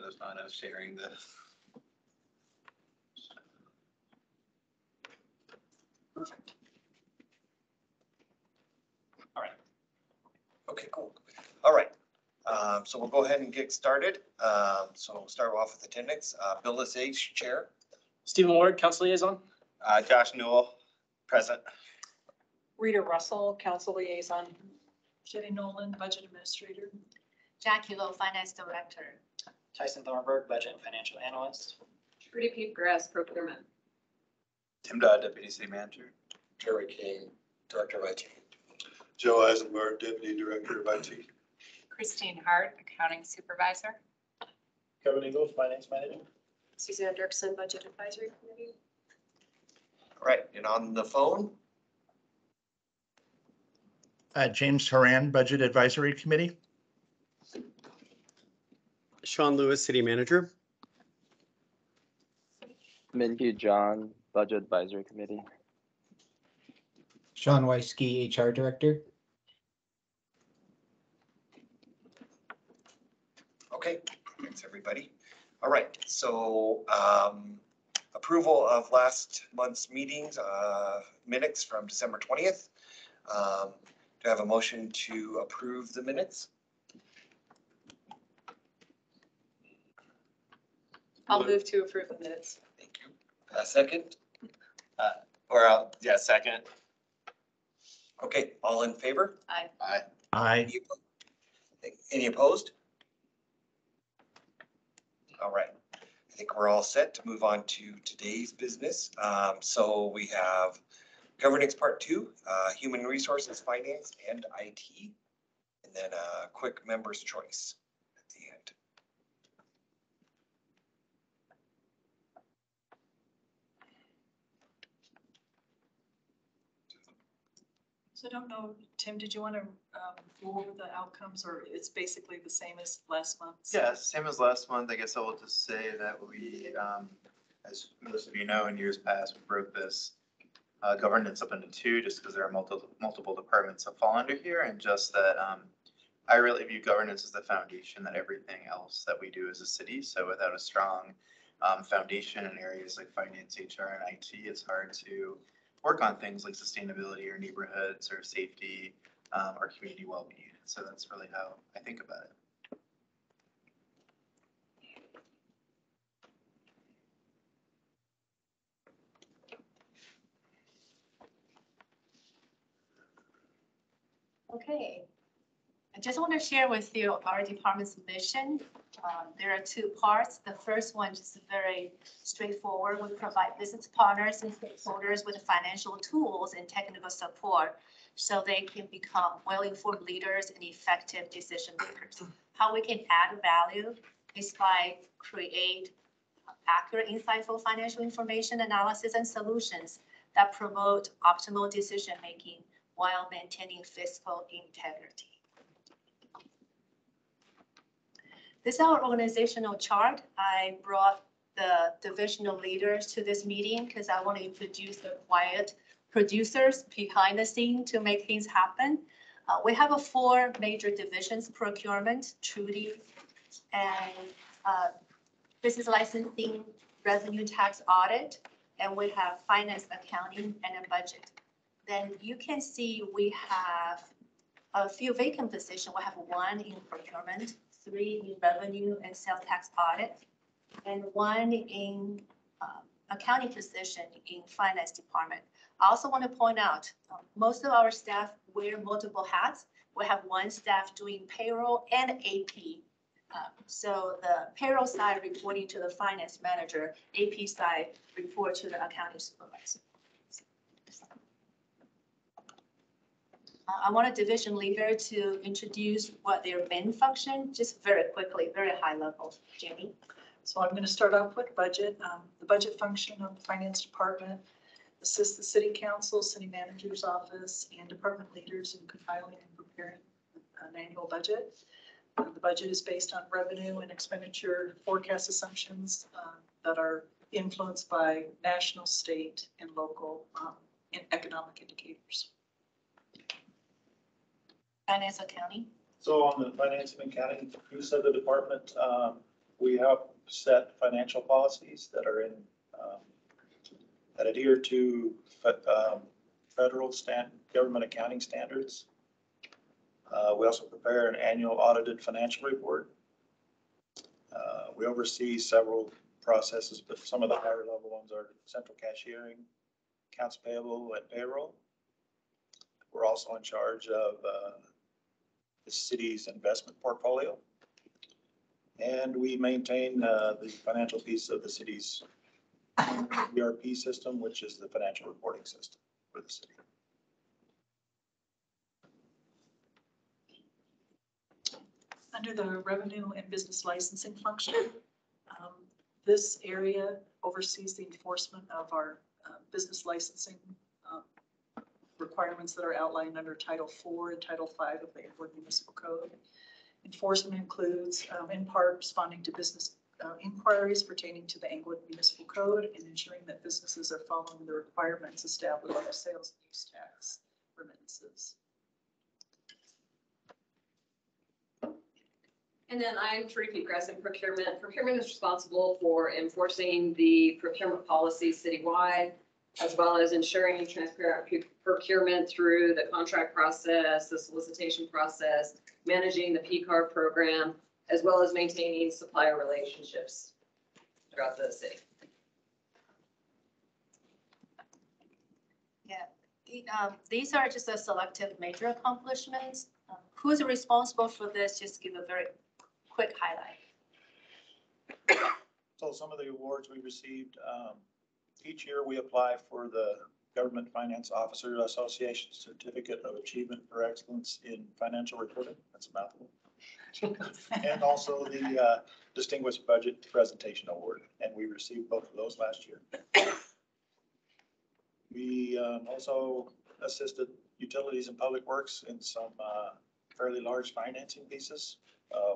was not us sharing the. Perfect. All right. Okay, cool. All right. So we'll go ahead and get started. So we'll start off with attendance. Bill Lesage, Chair. Stephen Ward, Council Liaison. Josh Newell, present. Rita Russell, Council Liaison. Jenny Nolan, Budget Administrator. Jackie Lowe, Finance Director. Tyson Thornburg, Budget and Financial Analyst. Trudy Pete Grass, Procurement. Tim Dodd, Deputy City Manager. Jerry King, Director of IT. Joe Eisenberg, Deputy Director of IT. Christine Hart, Accounting Supervisor. Kevin Eagles, Finance Manager. Suzanne Dirksen, Budget Advisory Committee. All right, and on the phone, James Horan, Budget Advisory Committee. Shawn Lewis, City Manager. Minhue John, Budget Advisory Committee. Shawn Weiske, HR Director. okay, thanks everybody. All right, so approval of last month's meetings, minutes from December 20th. Do I have a motion to approve the minutes? I'll move to approve the minutes. Thank you. A second? Yeah, second. Okay, all in favor? Aye. Aye. Any opposed? All right, I think we're all set to move on to today's business. So we have governance part 2, human resources, finance, and IT, and then a quick member's choice at the end. So I don't know, Tim, did you want to go over the outcomes, or it's basically the same as last month's? Yeah, same as last month. I guess I will just say that we, as most of you know, in years past, we broke this governance up into 2 just because there are multiple departments that fall under here, and just that I really view governance as the foundation that everything else that we do as a city. So without a strong foundation in areas like finance, HR, and IT, it's hard to work on things like sustainability or neighborhoods or safety or community well-being. So that's really how I think about it. Okay. I just want to share with you our department's mission. There are 2 parts. The first one is very straightforward. We provide business partners and stakeholders with financial tools and technical support so they can become well-informed leaders and effective decision makers. How we can add value is by create accurate, insightful financial information analysis and solutions that promote optimal decision making while maintaining fiscal integrity. This is our organizational chart. I brought the divisional leaders to this meeting because I want to introduce the quiet producers behind the scene to make things happen. We have 4 major divisions: procurement, Trudy, and business licensing, revenue tax audit, and we have finance, accounting, and a budget. Then you can see we have a few vacant positions. We have 1 in procurement, 3 in revenue and sales tax audit, and 1 in accounting position in finance department. I also want to point out, most of our staff wear multiple hats. We have 1 staff doing payroll and AP. So the payroll side reporting to the finance manager, AP side report to the accounting supervisor. I want a division leader to introduce what their main function, just very quickly, very high level. Jamie. So I'm going to start off with budget. The budget function of the finance department assists the city council, city manager's office, and department leaders in compiling and preparing an annual budget. The budget is based on revenue and expenditure forecast assumptions that are influenced by national, state, and local and economic indicators. Finance accounting. So on the finance and accounting, who said the department We have set financial policies that are in, that adhere to federal government accounting standards. We also prepare an annual audited financial report. We oversee several processes, but some of the higher level ones are central cashiering, accounts payable, and payroll. We're also in charge of the city's investment portfolio. And we maintain the financial piece of the city's ERP system, which is the financial reporting system for the city. Under the revenue and business licensing function, this area oversees the enforcement of our business licensing requirements that are outlined under Title IV and Title V of the Englewood Municipal Code. Enforcement includes, in part, responding to business inquiries pertaining to the Englewood Municipal Code and ensuring that businesses are following the requirements established by sales and use tax remittances. And then I'm Teresa Gress in procurement. Procurement is responsible for enforcing the procurement policy citywide, as well as ensuring transparent procurement through the contract process, the solicitation process, managing the PCAR program, as well as maintaining supplier relationships throughout the city. Yeah, these are just a selective major accomplishments. Who's responsible for this? Just give a very quick highlight. So some of the awards we received, each year we apply for the Government Finance Officer Association Certificate of Achievement for Excellence in Financial Reporting. That's a mouthful. And also the Distinguished Budget Presentation Award, and we received both of those last year. We also assisted Utilities and Public Works in some fairly large financing pieces.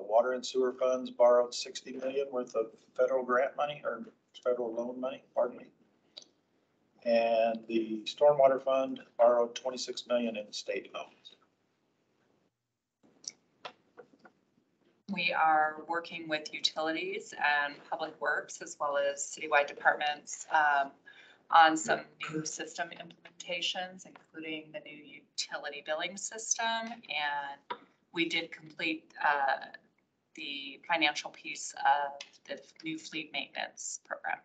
Water and sewer funds borrowed $60 million worth of federal grant money, or federal loan money, pardon me. And the Stormwater Fund borrowed $26 million in state loans. We are working with utilities and public works as well as citywide departments on some new system implementations, including the new utility billing system. And we did complete the financial piece of the new fleet maintenance program.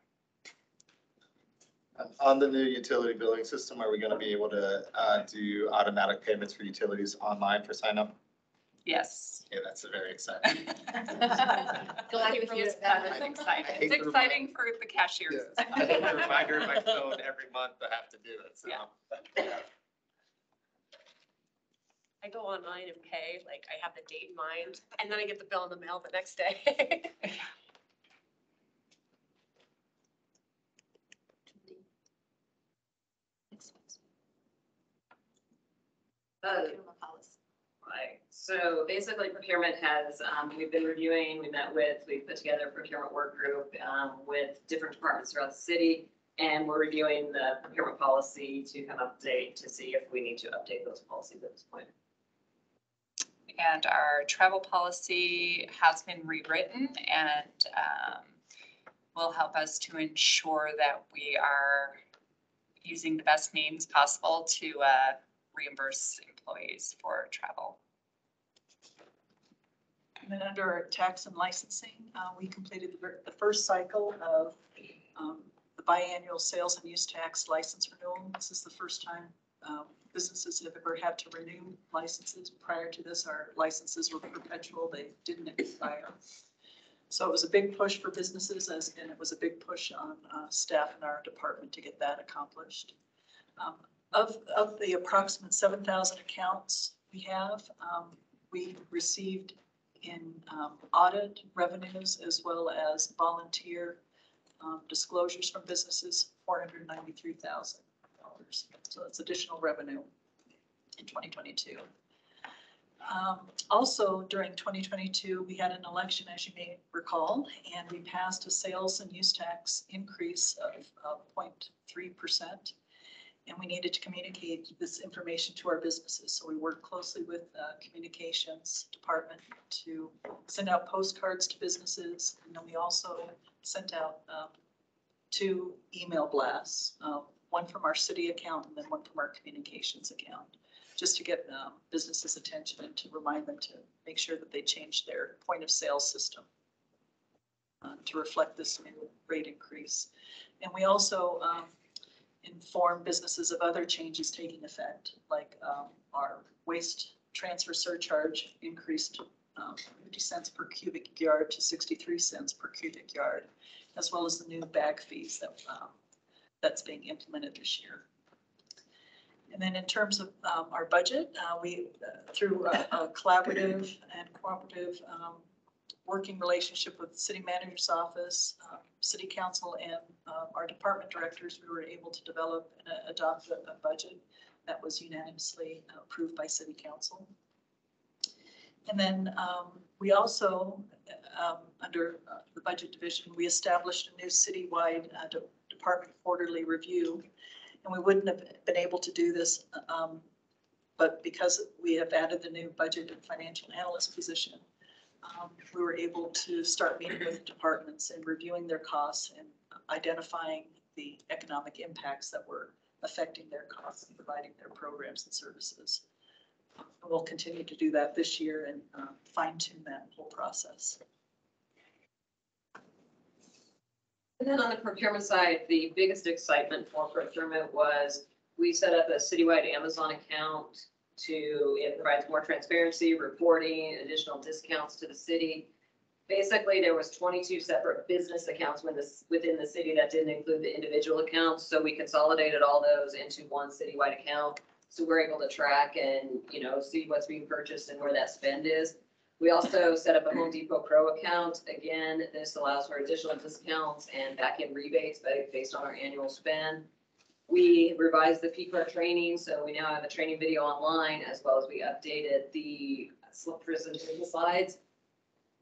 On the new utility billing system, are we going to be able to do automatic payments for utilities online for sign up? Yes. Yeah, that's very exciting. Glad to hear that. It's exciting. It's exciting for the cashiers. Yeah. I get a reminder in my phone every month I have to do it, so. Yeah. I go online and pay, like I have the date in mind, and then I get the bill in the mail the next day. Right. So basically procurement has, we've been reviewing, we've put together a procurement work group with different departments throughout the city. And we're reviewing the procurement policy to kind of update to see if we need to update those policies at this point. And our travel policy has been rewritten and will help us to ensure that we are using the best means possible to reimburse employees for travel. And then under our tax and licensing, we completed the first cycle of the biannual sales and use tax license renewal. This is the first time businesses have ever had to renew licenses. Prior to this, our licenses were perpetual. They didn't expire. So it was a big push for businesses and it was a big push on staff in our department to get that accomplished. Of the approximate 7,000 accounts we have, we received in audit revenues as well as volunteer disclosures from businesses, $493,000. So that's additional revenue in 2022. Also during 2022, we had an election, as you may recall, and we passed a sales and use tax increase of 0.3%. And we needed to communicate this information to our businesses. So we worked closely with communications department to send out postcards to businesses. And then we also sent out 2 email blasts, one from our city account and then one from our communications account, just to get businesses' attention and to remind them to make sure that they change their point of sale system to reflect this new rate increase. And we also inform businesses of other changes taking effect, like our waste transfer surcharge increased 50 cents per cubic yard to 63 cents per cubic yard, as well as the new bag fees that that's being implemented this year. And then in terms of our budget, we through a collaborative and cooperative working relationship with the city manager's office, city council, and our department directors, we were able to develop and adopt a budget that was unanimously approved by city council. And then we also, under the budget division, we established a new citywide department quarterly review. And we wouldn't have been able to do this, but because we have added the new budget and financial analyst position, we were able to start meeting with departments and reviewing their costs and identifying the economic impacts that were affecting their costs and providing their programs and services. And we'll continue to do that this year and fine tune that whole process. And then on the procurement side, the biggest excitement for procurement was we set up a citywide Amazon account it provides more transparency, reporting, additional discounts to the city. Basically, there was 22 separate business accounts within the city that didn't include the individual accounts. So we consolidated all those into one citywide account. So we're able to track and, see what's being purchased and where that spend is. We also set up a Home Depot Pro account. Again, this allows for additional discounts and back-end rebates based on our annual spend. We revised the PCAR training, so we now have a training video online, as well as we updated the presentation slides.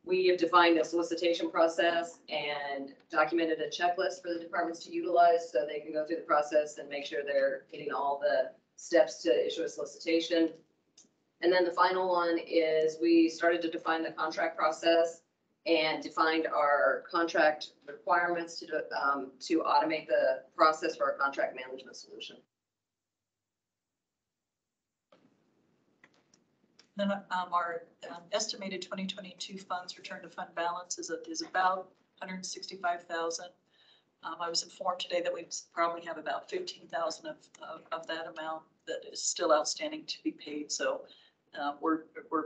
We have defined a solicitation process and documented a checklist for the departments to utilize so they can go through the process and make sure they're hitting all the steps to issue a solicitation. And then the final one is we started to define the contract process and defined our contract requirements to automate the process for our contract management solution. Then our estimated 2022 funds return to fund balance is about 165,000. I was informed today that we probably have about 15,000 of that amount that is still outstanding to be paid. So we're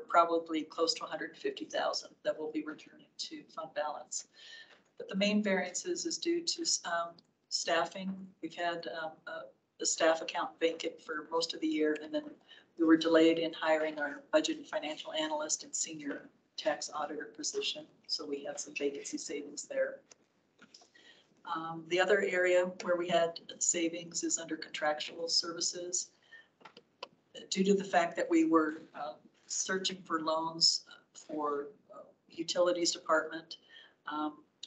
probably close to 150,000 that will be returning to fund balance. But the main variances is due to staffing. We've had the staff account vacant for most of the year, and then we were delayed in hiring our budget and financial analyst and senior tax auditor position. So we had some vacancy savings there. The other area where we had savings is under contractual services. Due to the fact that we were searching for loans for utilities department,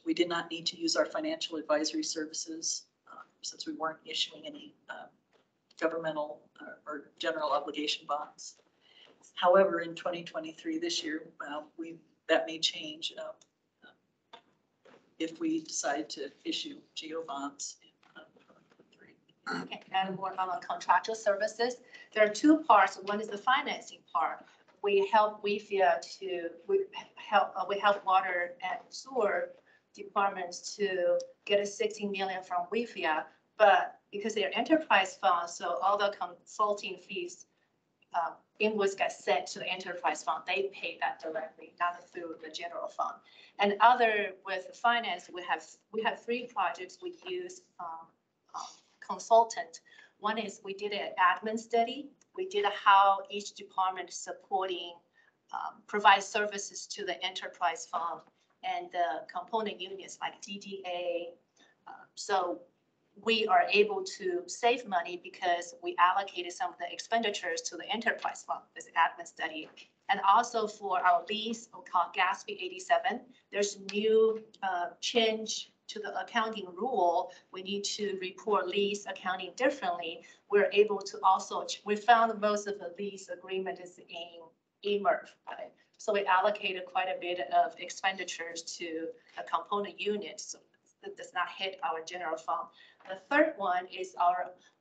we did not need to use our financial advisory services since we weren't issuing any governmental or general obligation bonds. However, in 2023, this year, that may change if we decide to issue GO bonds. Okay, and more on contractual services. There are 2 parts. One is the financing part. We help we help water and sewer departments to get a $16 million from WIFIA, but because they're enterprise funds, so all the consulting fees invoice gets sent to the enterprise fund. They pay that directly, not through the general fund. And with finance, we have 3 projects we use consultant. One is we did an admin study. We did how each department supporting provide services to the enterprise fund and the component units like DDA. So we are able to save money because we allocated some of the expenditures to the enterprise fund, this admin study. And also for our lease, we call GASP 87, there's new change to the accounting rule, we need to report lease accounting differently. We're able to also, we found most of the lease agreement is in EMERF, right? So we allocated quite a bit of expenditures to a component unit, so that does not hit our general fund. The third one is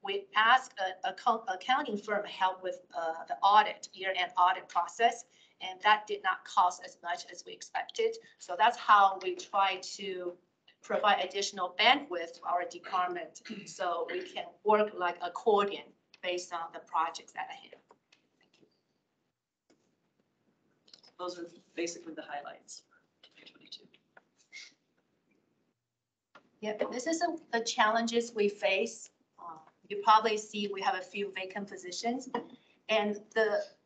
we asked a accounting firm help with the audit, year-end audit process, and that did not cost as much as we expected. So that's how we try to provide additional bandwidth to our department, so we can work like accordion based on the projects at hand. Those are basically the highlights. 2022. Yeah, this is the challenges we face. You probably see we have a few vacant positions, and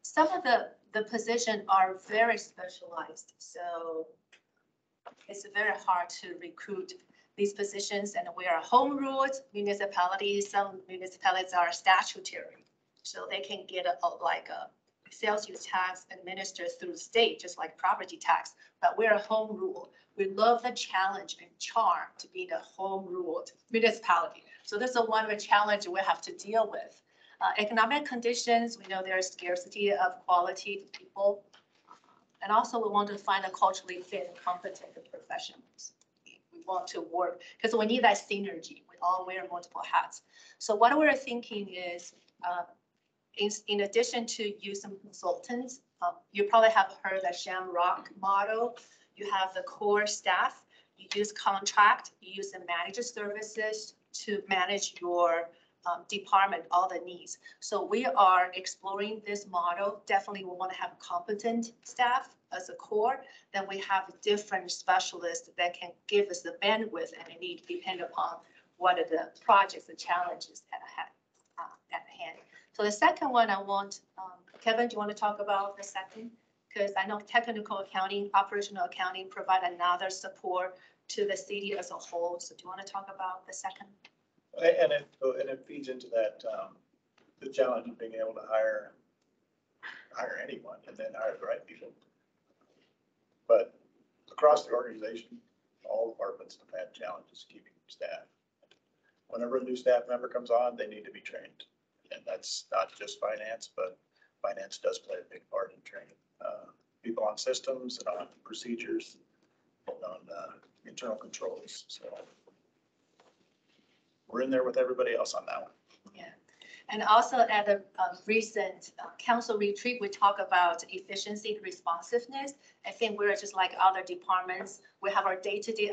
some of the positions are very specialized. So it's very hard to recruit these positions, and we are home ruled municipalities. Some municipalities are statutory, so they can get a sales use tax administered through the state, just like property tax, but we're a home rule. We love the challenge and charm to be the home ruled municipality. So this is one of the challenges we have to deal with. Economic conditions, we know there's scarcity of quality people. And also we want to find a culturally fit and competent professionals. We want to work, because we need that synergy. We all wear multiple hats. So what we're thinking is, in addition to using consultants, you probably have heard the Shamrock model. You have the core staff, you use contract, you use the manager services to manage your department, all the needs. So we are exploring this model. Definitely we want to have competent staff as a core. Then we have different specialists that can give us the bandwidth and the need depending upon what are the projects, the challenges at hand. So the second one I want, Kevin, do you want to talk about the second? Because I know technical accounting, operational accounting provide another support to the city as a whole. So do you want to talk about the second? And it feeds into that, the challenge of being able to hire anyone and then hire the right people. But across the organization, all departments have had challenges keeping staff. Whenever a new staff member comes on, they need to be trained. And that's not just finance, but finance does play a big part in training people on systems and on procedures and on internal controls. So we're in there with everybody else on that one. Yeah. And also at the recent council retreat, we talk about efficiency and responsiveness. I think we're just like other departments. We have our day-to-day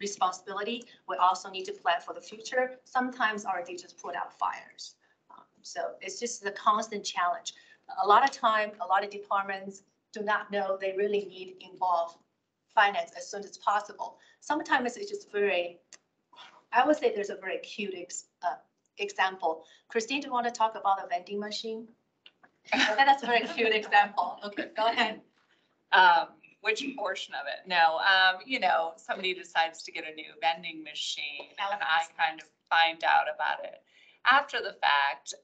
responsibility. We also need to plan for the future. Sometimes our day just put out fires. So it's just a constant challenge. A lot of time, a lot of departments do not know they really need to involve finance as soon as possible. Sometimes it's just very, I would say there's a very cute example. Christine, do you want to talk about a vending machine? That's a very cute example. Okay, go ahead. Which portion of it? No, you know, somebody decides to get a new vending machine and I kind of find out about it after the fact.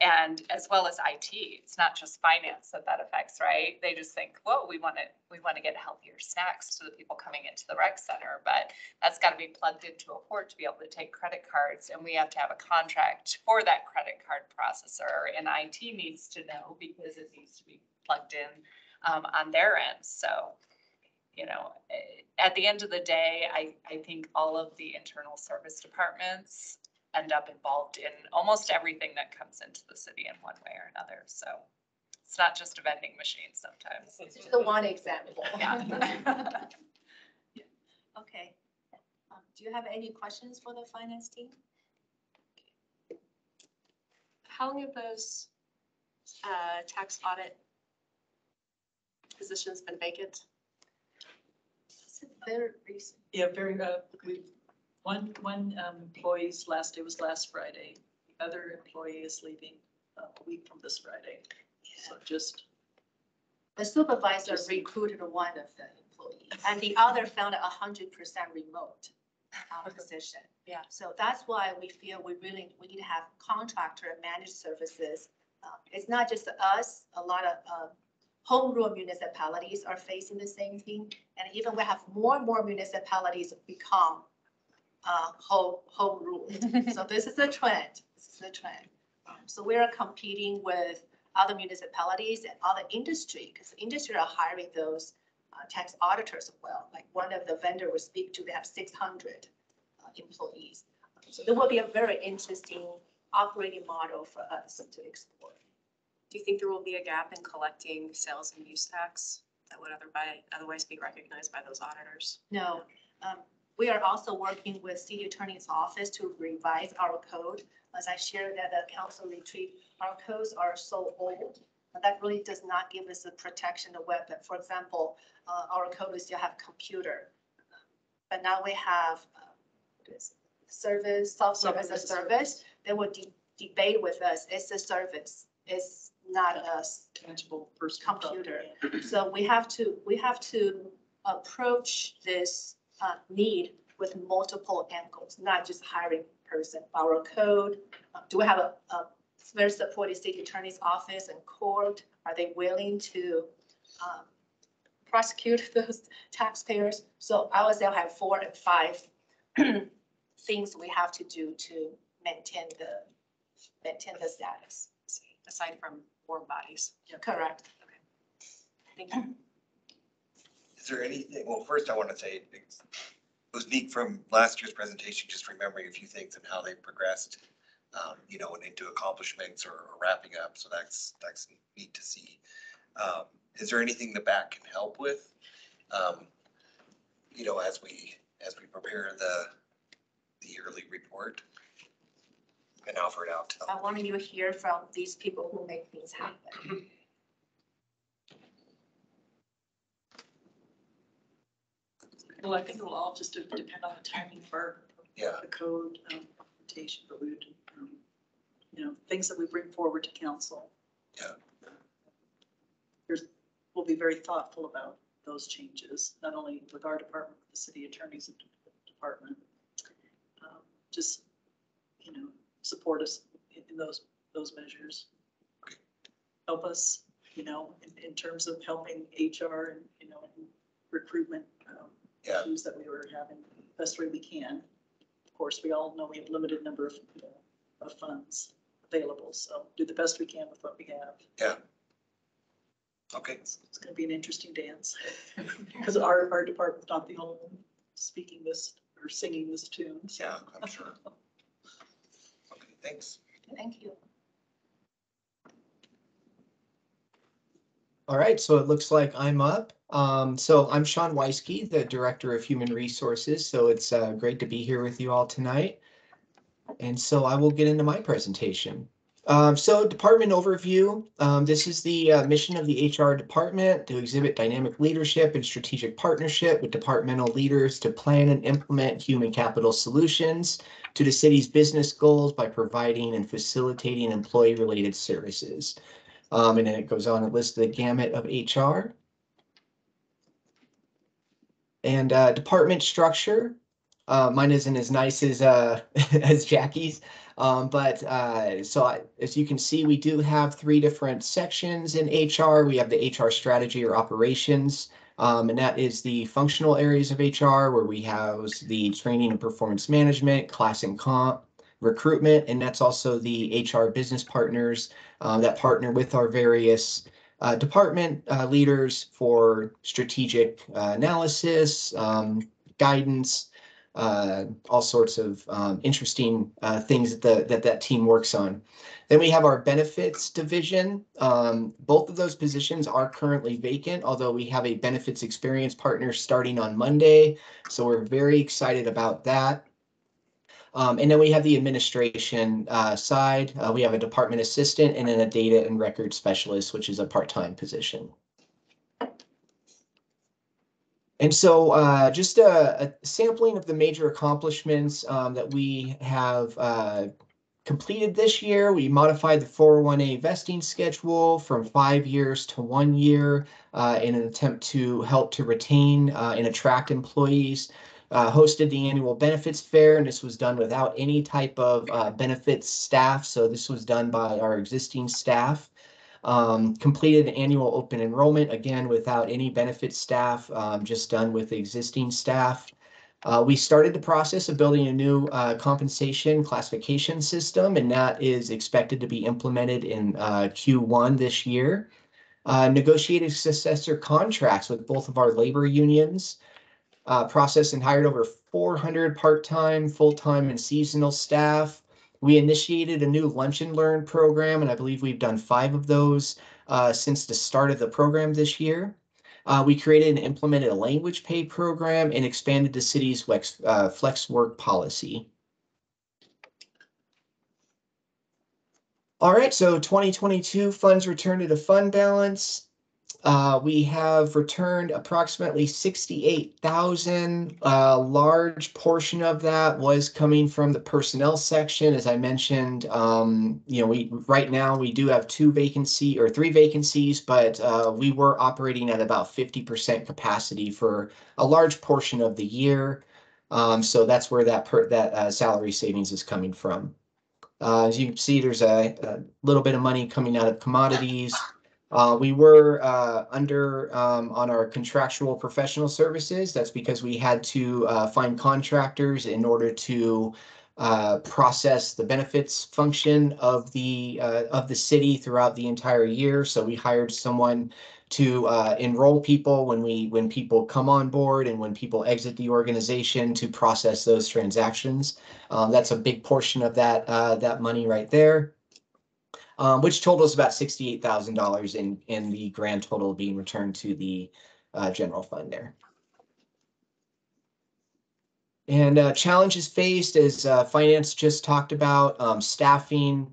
And as well as IT, it's not just finance that affects, right? They just think, whoa, we want to get healthier snacks to the people coming into the rec center, but that's got to be plugged into a port to be able to take credit cards. And we have to have a contract for that credit card processor, and IT needs to know because it needs to be plugged in on their end. So, you know, at the end of the day, I think all of the internal service departments end up involved in almost everything that comes into the city in one way or another. So it's not just a vending machine sometimes. It's just the one example. Yeah. Yeah. Okay. Do you have any questions for the finance team? How long have those tax audit positions been vacant? It's very recent. Yeah, very, one employee's last day was last Friday. The other employee is leaving a week from this Friday. So just. The supervisor recruited one of the employees and the other found 100% remote position. Yeah. So that's why we feel we need to have contractor and managed services. It's not just us, a lot of home rule municipalities are facing the same thing. And even we have more and more municipalities become home rule. So this is a trend. This is a trend. So we are competing with other municipalities and other industry, because the industry are hiring those tax auditors as well. Like one of the vendor we speak to, they have 600 employees. So there will be a very interesting operating model for us to explore. Do you think there will be a gap in collecting sales and use tax that would otherwise be recognized by those auditors? No, we are also working with City Attorney's Office to revise our code. As I shared at the council retreat, our codes are so old that really does not give us the protection of weapon. For example, our code still have computer, but now we have service, software as a service. They will debate with us. It's a service. It's not a Tangible first computer. So we have to approach this need with multiple angles, not just hiring person. Our code, do we have a very supportive city attorney's office and court? Are they willing to prosecute those taxpayers? So I would say I have 4 and 5 things we have to do to maintain the status. Aside from warm bodies. Correct. Thank you. Is there anything, well, first I want to say it was neat from last year's presentation, just remembering a few things and how they progressed, you know, and into accomplishments or wrapping up. So that's neat to see. Is there anything the back can help with, you know, as we prepare the yearly report and offer it out to them? I want you to hear from these people who make things happen. Well, I think it will all just depend on the timing for the code implementation, but we would, you know, things that we bring forward to council. Yeah. We'll be very thoughtful about those changes, not only with our department, but the city attorney's department. Just, you know, support us in those measures. Help us, you know, in terms of helping HR and, you know, recruitment issues that we were having the best way we can. Of course, we all know we have a limited number of funds available, so do the best we can with what we have. Yeah. Okay. It's going to be an interesting dance because our department's not the only one speaking this or singing this tune. So. Yeah, I'm sure. Okay, thanks. Thank you. All right, so it looks like I'm up. So I'm Shawn Weiske, the Director of Human Resources. So it's great to be here with you all tonight. And so I will get into my presentation. So department overview. This is the mission of the HR department to exhibit dynamic leadership and strategic partnership with departmental leaders to plan and implement human capital solutions to the city's business goals by providing and facilitating employee-related services. And then it goes on to list the gamut of HR. And department structure. Mine isn't as nice as as Jackie's, as you can see, we do have 3 different sections in HR. We have the HR strategy or operations, and that is the functional areas of HR where we house the training and performance management, class and comp, recruitment, and that's also the HR business partners that partner with our various department leaders for strategic analysis, guidance, all sorts of interesting things that team works on. Then we have our benefits division. Both of those positions are currently vacant, although we have a benefits experience partner starting on Monday. So we're very excited about that. And then we have the administration side. We have a department assistant and then a data and record specialist, which is a part-time position. And so just a sampling of the major accomplishments that we have completed this year. We modified the 401A vesting schedule from 5 years to 1 year in an attempt to help to retain and attract employees. Hosted the annual benefits fair, and this was done without any type of benefits staff. So this was done by our existing staff. Completed annual open enrollment, again, without any benefit staff, just done with existing staff. We started the process of building a new compensation classification system, and that is expected to be implemented in Q1 this year. Negotiated successor contracts with both of our labor unions, processed and hired over 400 part-time, full-time, and seasonal staff. We initiated a new lunch and learn program, and I believe we've done 5 of those since the start of the program this year. We created and implemented a language pay program and expanded the city's flex work policy. All right, so 2022 funds returned to the fund balance. We have returned approximately 68,000. A large portion of that was coming from the personnel section. As I mentioned, right now we do have 3 vacancies, but we were operating at about 50% capacity for a large portion of the year. So that's where that salary savings is coming from. As you can see, there's a little bit of money coming out of commodities. We were under on our contractual professional services. That's because we had to find contractors in order to process the benefits function of the city throughout the entire year. So we hired someone to enroll people when people come on board and when people exit the organization to process those transactions. That's a big portion of that money right there. Which totals about $68,000 in the grand total being returned to the general fund there. And challenges faced, as finance just talked about, staffing.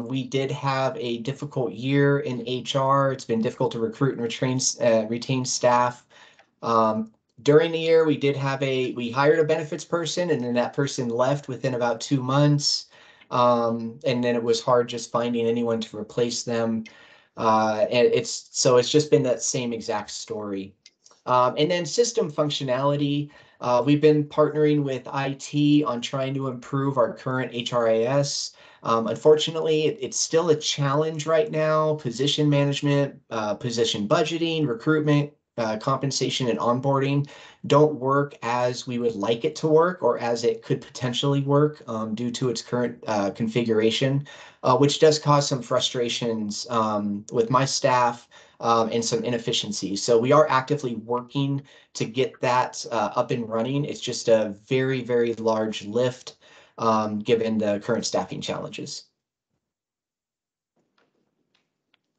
We did have a difficult year in HR. It's been difficult to recruit and retain staff. During the year, we hired a benefits person, and then that person left within about 2 months. And then it was hard just finding anyone to replace them. And it's just been that same exact story. And then system functionality. We've been partnering with IT on trying to improve our current HRIS. Unfortunately, it's still a challenge right now. Position management, position budgeting, recruitment, compensation, and onboarding don't work as we would like it to work or as it could potentially work due to its current configuration, which does cause some frustrations with my staff and some inefficiencies. So we are actively working to get that up and running. It's just a very, very large lift given the current staffing challenges.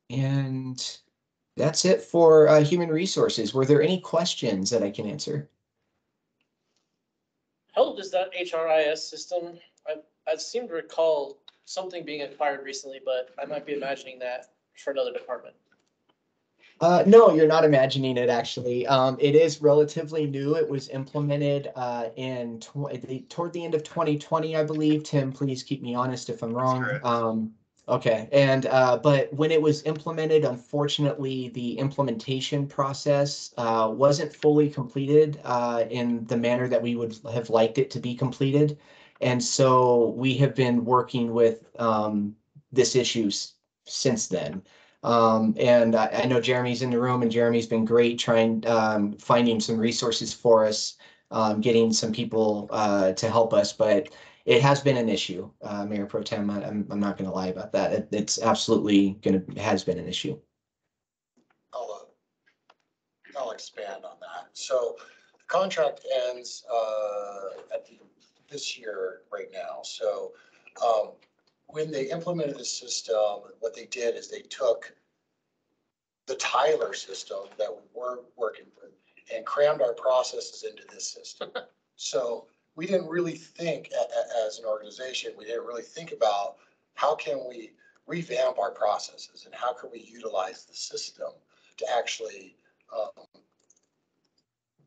And that's it for human resources. Were there any questions that I can answer? How old is that HRIS system? I seem to recall something being acquired recently, but I might be imagining that for another department. No, you're not imagining it, actually. It is relatively new. It was implemented toward the end of 2020, I believe. Tim, please keep me honest if I'm wrong. Okay, and but when it was implemented, unfortunately, the implementation process wasn't fully completed in the manner that we would have liked it to be completed. And so we have been working with this issue since then. And I know Jeremy's in the room, and Jeremy's been great trying finding some resources for us, getting some people to help us, but it has been an issue, Mayor Pro Tem. I'm not going to lie about that. It's absolutely has been an issue. I'll expand on that. So the contract ends this year right now. So when they implemented the system, what they did is they took the Tyler system that we were working with and crammed our processes into this system. So we didn't really think as an organization, we didn't really think about how can we revamp our processes and how can we utilize the system to actually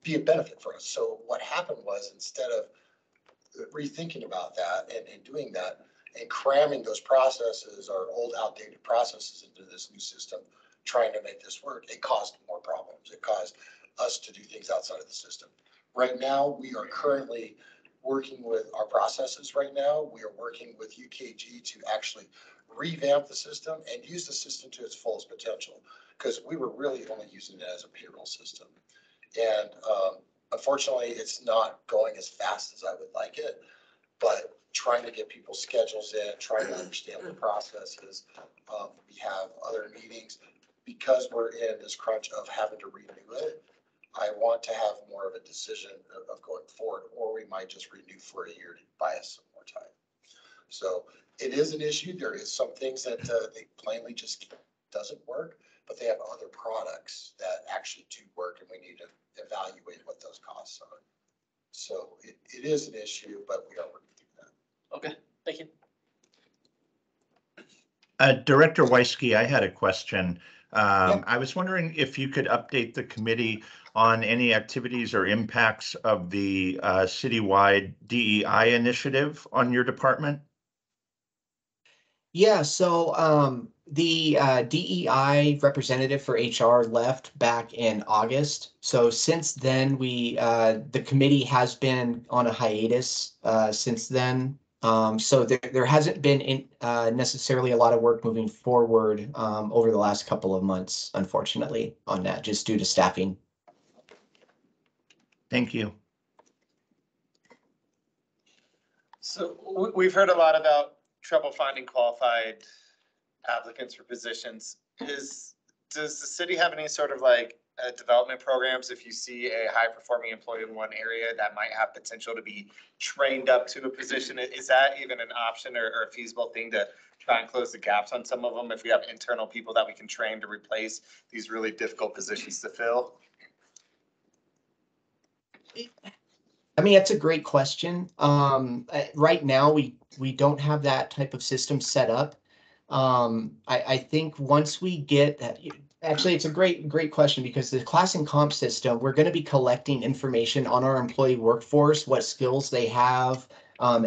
be a benefit for us. So what happened was, instead of rethinking about that and doing that and cramming those processes, our old outdated processes, into this new system, trying to make this work, it caused more problems. It caused us to do things outside of the system. Right now, we are currently working with our processes right now. We are working with UKG to actually revamp the system and use the system to its fullest potential, because we were really only using it as a payroll system. And unfortunately, it's not going as fast as I would like it, but trying to get people's schedules in, trying to understand the processes. We have other meetings because we're in this crunch of having to renew it. I want to have more of a decision of going forward, or we might just renew for a year to buy us some more time. So it is an issue. There is some things that they plainly just doesn't work, but they have other products that actually do work, and we need to evaluate what those costs are. So it is an issue, but we are working through that. Okay, thank you. Director Weiske, I had a question. I was wondering if you could update the committee on any activities or impacts of the citywide DEI initiative on your department. Yeah, so the DEI representative for HR left back in August. So since then, the committee has been on a hiatus since then. So there hasn't been necessarily a lot of work moving forward over the last couple of months, unfortunately, on that, just due to staffing. Thank you. So we've heard a lot about trouble finding qualified applicants for positions. Does the city have any sort of like development programs if you see a high performing employee in one area that might have potential to be trained up to a position? Is that even an option or a feasible thing to try and close the gaps on some of them if we have internal people that we can train to replace these really difficult positions to fill? I mean, that's a great question. Right now, we don't have that type of system set up. I think once we get that, actually, it's a great question, because the class and comp system, we're going to be collecting information on our employee workforce, what skills they have,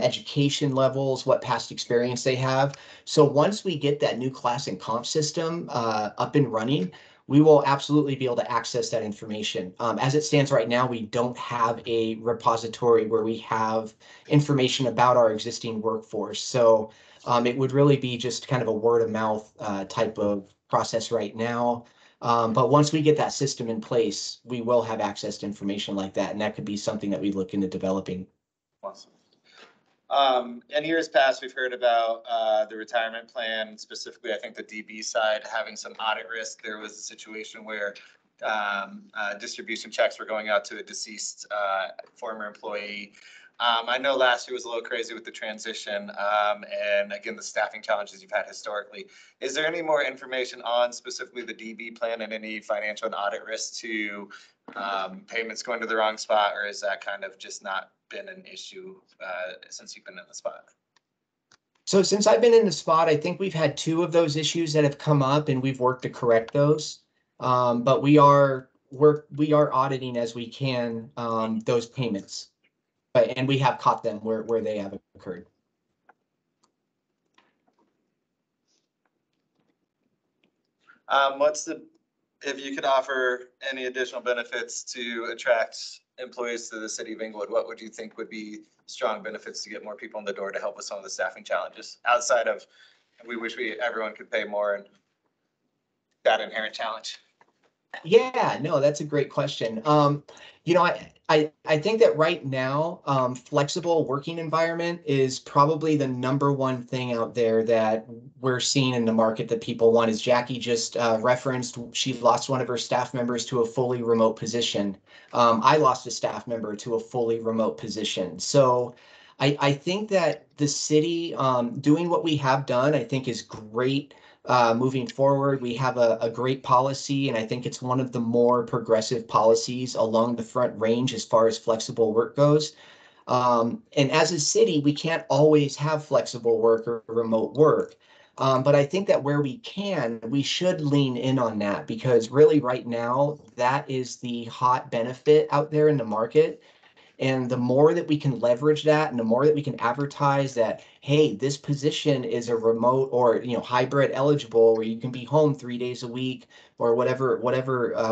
education levels, what past experience they have. So once we get that new class and comp system up and running, we will absolutely be able to access that information. As it stands right now, we don't have a repository where we have information about our existing workforce. So it would really be just kind of a word of mouth type of process right now. But once we get that system in place, we will have access to information like that. And that could be something that we look into developing. Awesome. In years past, we've heard about the retirement plan, specifically, I think the DB side having some audit risk. There was a situation where distribution checks were going out to a deceased former employee. I know last year was a little crazy with the transition and again, the staffing challenges you've had historically. Is there any more information on specifically the DB plan and any financial and audit risk to payments going to the wrong spot, or is that kind of just not been an issue since you've been in the spot? So since I've been in the spot, I think we've had 2 of those issues that have come up, and we've worked to correct those. But we are auditing as we can those payments, and we have caught them where they have occurred. If you could offer any additional benefits to attract employees to the city of Inglewood, what would you think would be strong benefits to get more people in the door to help with some of the staffing challenges outside of, we wish everyone could pay more and that inherent challenge? Yeah, no, that's a great question. You know, I think that right now, flexible working environment is probably the #1 thing out there that we're seeing in the market that people want. As Jackie just referenced, she lost one of her staff members to a fully remote position. I lost a staff member to a fully remote position. So I think that the city doing what we have done, I think is great. Moving forward, we have a great policy, and I think it's one of the more progressive policies along the Front Range as far as flexible work goes. And as a city, we can't always have flexible work or remote work. But I think that where we can, we should lean in on that, because really right now, that is the hot benefit out there in the market. And the more that we can leverage that, and the more that we can advertise that, hey, this position is a remote or hybrid eligible, where you can be home 3 days a week, or whatever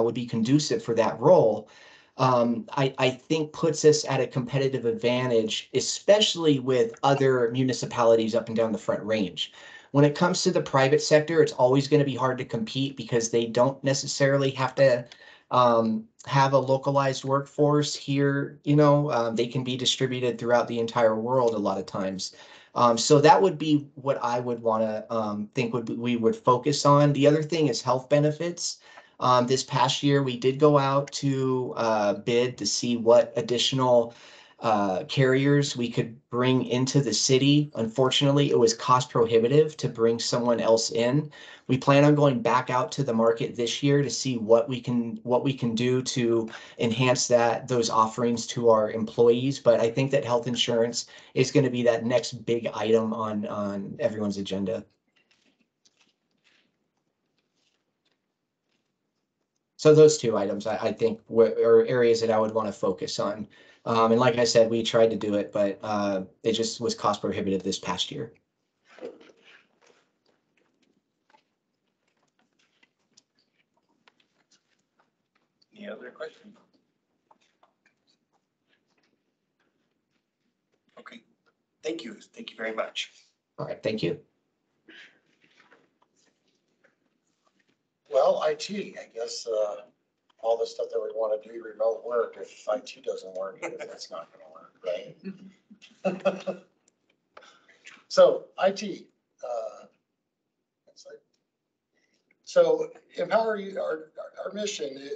would be conducive for that role, I think puts us at a competitive advantage, especially with other municipalities up and down the Front Range. When it comes to the private sector, it's always going to be hard to compete because they don't necessarily have to have a localized workforce here. They can be distributed throughout the entire world a lot of times. So that would be what I would want to think we would focus on. The other thing is health benefits. This past year, we did go out to bid to see what additional carriers we could bring into the city. Unfortunately, it was cost prohibitive to bring someone else in. We plan on going back out to the market this year to see what we can do to enhance those offerings to our employees. But I think that health insurance is going to be that next big item on everyone's agenda. So those two items, I think, are areas that I would want to focus on. And like I said, we tried to do it, but it just was cost prohibitive this past year. Any other questions? Okay, thank you. Thank you very much. All right, thank you. Well, IT, I guess, all the stuff that we want to do remote work, if IT doesn't work, that's not going to work, right? So IT, so empower you, our mission,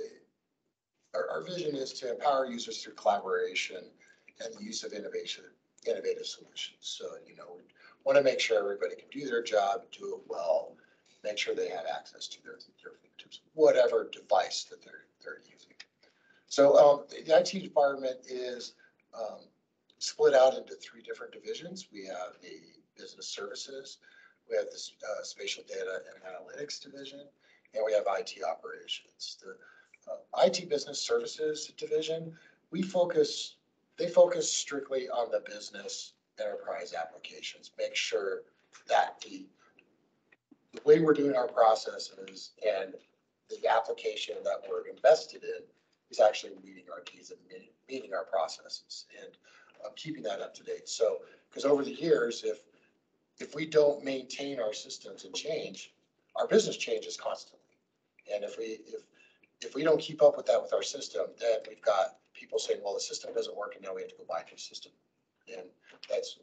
our vision is to empower users through collaboration and the use of innovative solutions. So, we want to make sure everybody can do their job, do it well, make sure they have access to their fingertips, whatever device that they're using. So the IT department is split out into 3 different divisions. We have the business services, we have the spatial data and analytics division, and we have IT operations. The IT business services division, they focus strictly on the business enterprise applications, make sure that the way we're doing our processes and the application that we're invested in is actually meeting our needs and meeting our processes and keeping that up to date. So, because over the years, if we don't maintain our systems and change, our business changes constantly. And if we don't keep up with that with our system, then we've got people saying, well, the system doesn't work and now we have to go buy a new system. And that's,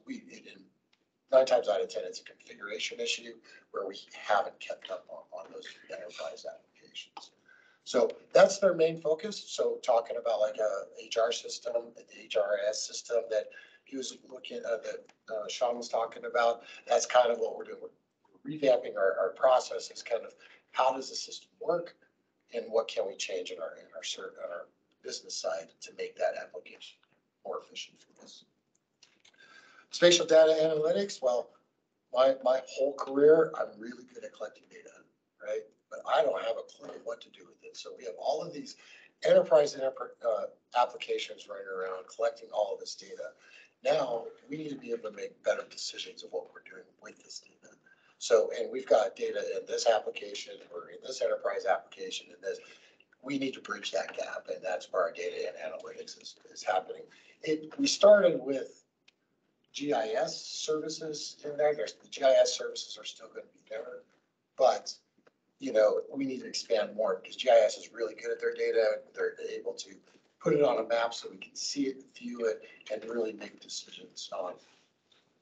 9 times out of 10, it's a configuration issue where we haven't kept up on those enterprise applications. So that's their main focus. So talking about like a HR system, the HRS system that he was looking at, that Shawn was talking about, that's kind of what we're doing. We're revamping our processes, kind of how does the system work and what can we change in our business side to make that application more efficient for us. Spatial data analytics, well, my whole career, I'm really good at collecting data, right? But I don't have a clue what to do with it. So we have all of these enterprise applications running around collecting all of this data. Now we need to be able to make better decisions of what we're doing with this data. So, and we've got data in this application or in this enterprise application and this, we need to bridge that gap, and that's where our data and analytics is happening. We started with GIS services in there. The GIS services are still going to be there, but we need to expand more because GIS is really good at their data. They're able to put it on a map so we can see it, view it, and really make decisions on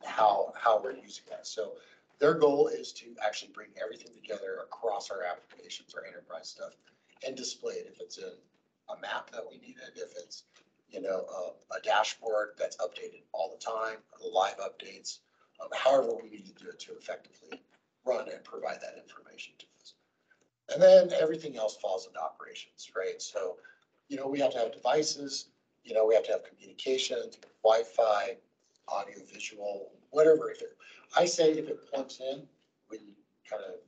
how we're using that. So their goal is to actually bring everything together across our applications, our enterprise stuff, and display it. If it's in a map that we need it, if it's a dashboard that's updated all the time, live updates, however we need to do it to effectively run and provide that information to us. And then everything else falls into operations, right? So, we have to have devices, we have to have communications, Wi-Fi, audio, visual, whatever. If it plugs in, we kind of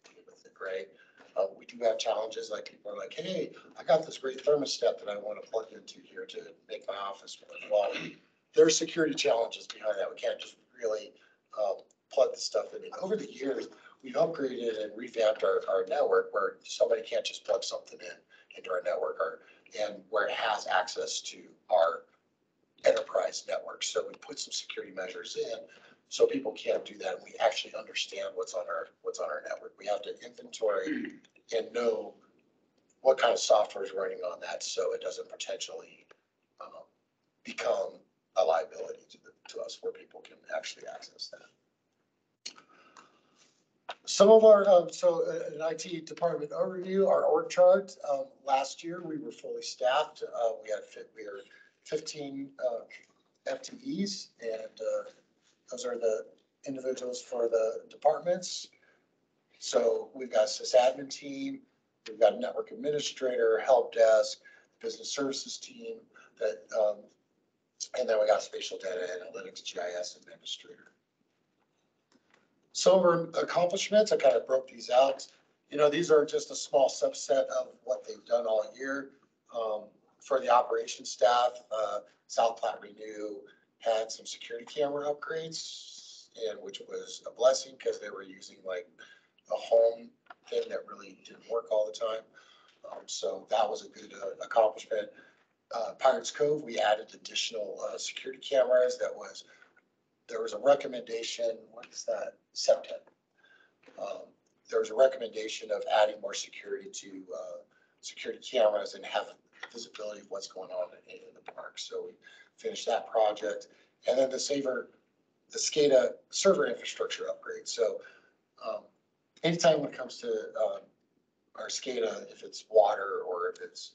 deal with it, right? We do have challenges, like people are like, hey, I got this great thermostat that I want to plug into here to make my office work. Well, there's security challenges behind that. We can't just really plug the stuff in. Over the years, we've upgraded and revamped our network where somebody can't just plug something into our network and where it has access to our enterprise network. So we put some security measures in So people can't do that. We actually understand what's on our network. We have to inventory and know what kind of software is running on that, so it doesn't potentially become a liability to us, where people can actually access that. Some of our, so an IT department overview, our org chart. Last year we were fully staffed. We were 15 FTEs, and those are the individuals for the departments. So we've got a sysadmin team, we've got a network administrator, help desk, business services team, that, and then we got spatial data analytics, GIS administrator. Some of our accomplishments, I kind of broke these out. You know, these are just a small subset of what they've done all year. For the operations staff, South Platte Renew had some security camera upgrades, and which was a blessing because they were using like a home thing that really didn't work all the time. So that was a good accomplishment. Pirates Cove, we added additional security cameras. There was a recommendation, what is that, September. There was a recommendation of adding more security to security cameras and have visibility of what's going on in the park. So we finished that project. And then the SCADA server infrastructure upgrade. So anytime when it comes to our SCADA, if it's water or if it's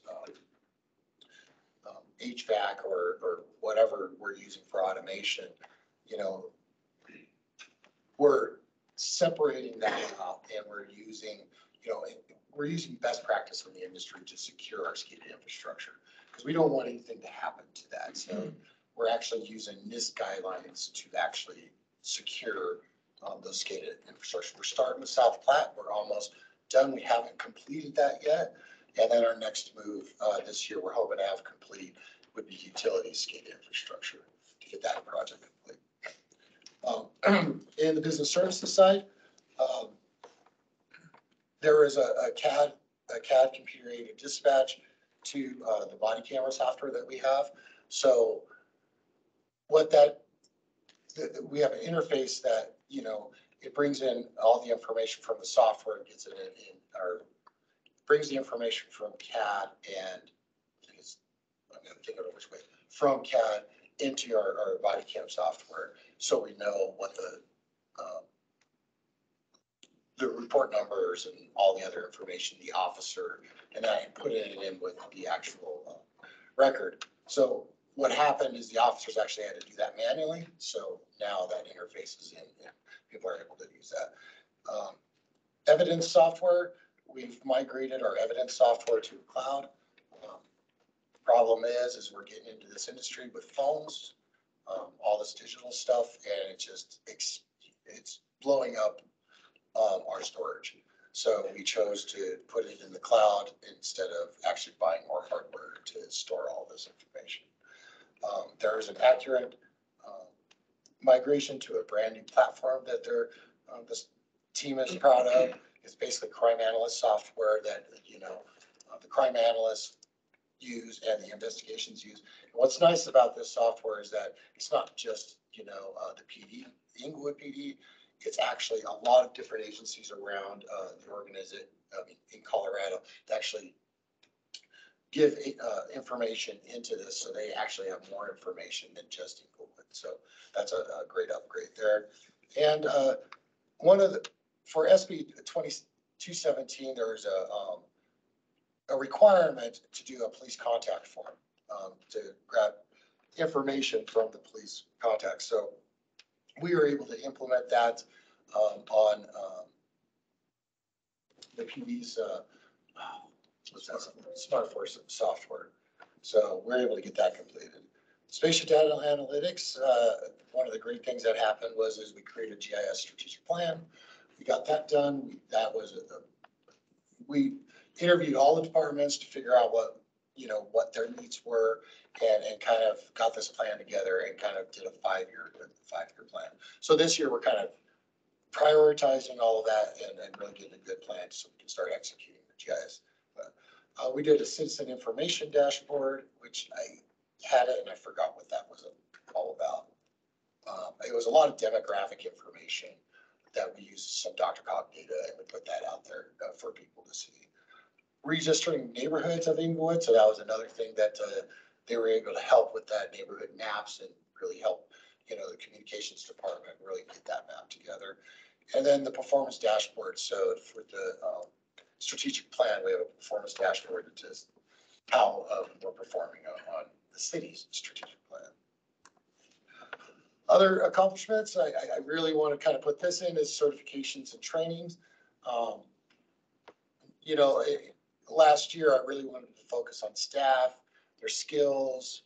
HVAC or whatever we're using for automation, you know, we're separating that out, and we're using, you know, we're using best practice from the industry to secure our SCADA infrastructure, because we don't want anything to happen to that. So we're actually using NIST guidelines to actually secure those SCADA infrastructure. We're starting with South Platte. We're almost done. We haven't completed that yet. And then our next move this year, we're hoping to have complete, would be utility SCADA infrastructure to get that project complete. In the business services side, there is a CAD computer aided dispatch to the body camera software that we have. So what we have an interface that, you know, it brings in all the information from the software and gets it brings the information from CAD and I'm going to think of it which way, from CAD into our body cam software, so we know what the report numbers and all the other information, the officer, and I put it in with the actual record. So what happened is the officers actually had to do that manually. So now that interface is in, and people are able to use that. Evidence software, we've migrated our evidence software to the cloud. Problem is we're getting into this industry with phones, all this digital stuff, and it's blowing up our storage. So we chose to put it in the cloud instead of actually buying more hardware to store all this information. There is an accurate migration to a brand new platform that this team is proud of. It's basically crime analyst software that, you know, the crime analysts use and the investigations use. And what's nice about this software is that it's not just, you know, the PD, the Inglewood PD. It's actually a lot of different agencies around the organization in Colorado that actually give information into this, so they actually have more information than just Inglewood. So that's a great upgrade there. And for SB 2217, there's a requirement to do a police contact form to grab information from the police contact. So we were able to implement that on the PD's Smart Force software. So we're able to get that completed. Spatial data analytics, one of the great things that happened was we created a GIS strategic plan. We got that done. We interviewed all the departments to figure out what their needs were, and kind of got this plan together and kind of did a five-year plan. So this year we're kind of prioritizing all of that and really getting a good plan so we can start executing the GIS. We did a citizen information dashboard, which I had it and I forgot what that was all about. it was a lot of demographic information that we used some DRCOG data and we put that out there for people to see. Registering neighborhoods of Inglewood, so that was another thing that they were able to help with that neighborhood maps and really help, you know, the communications department really get that map together. And then the performance dashboard. So for the strategic plan, we have a performance dashboard that says how we're performing on the city's strategic plan. Other accomplishments, I really want to kind of put this in as certifications and trainings. You know, last year I really wanted to focus on staff, their skills,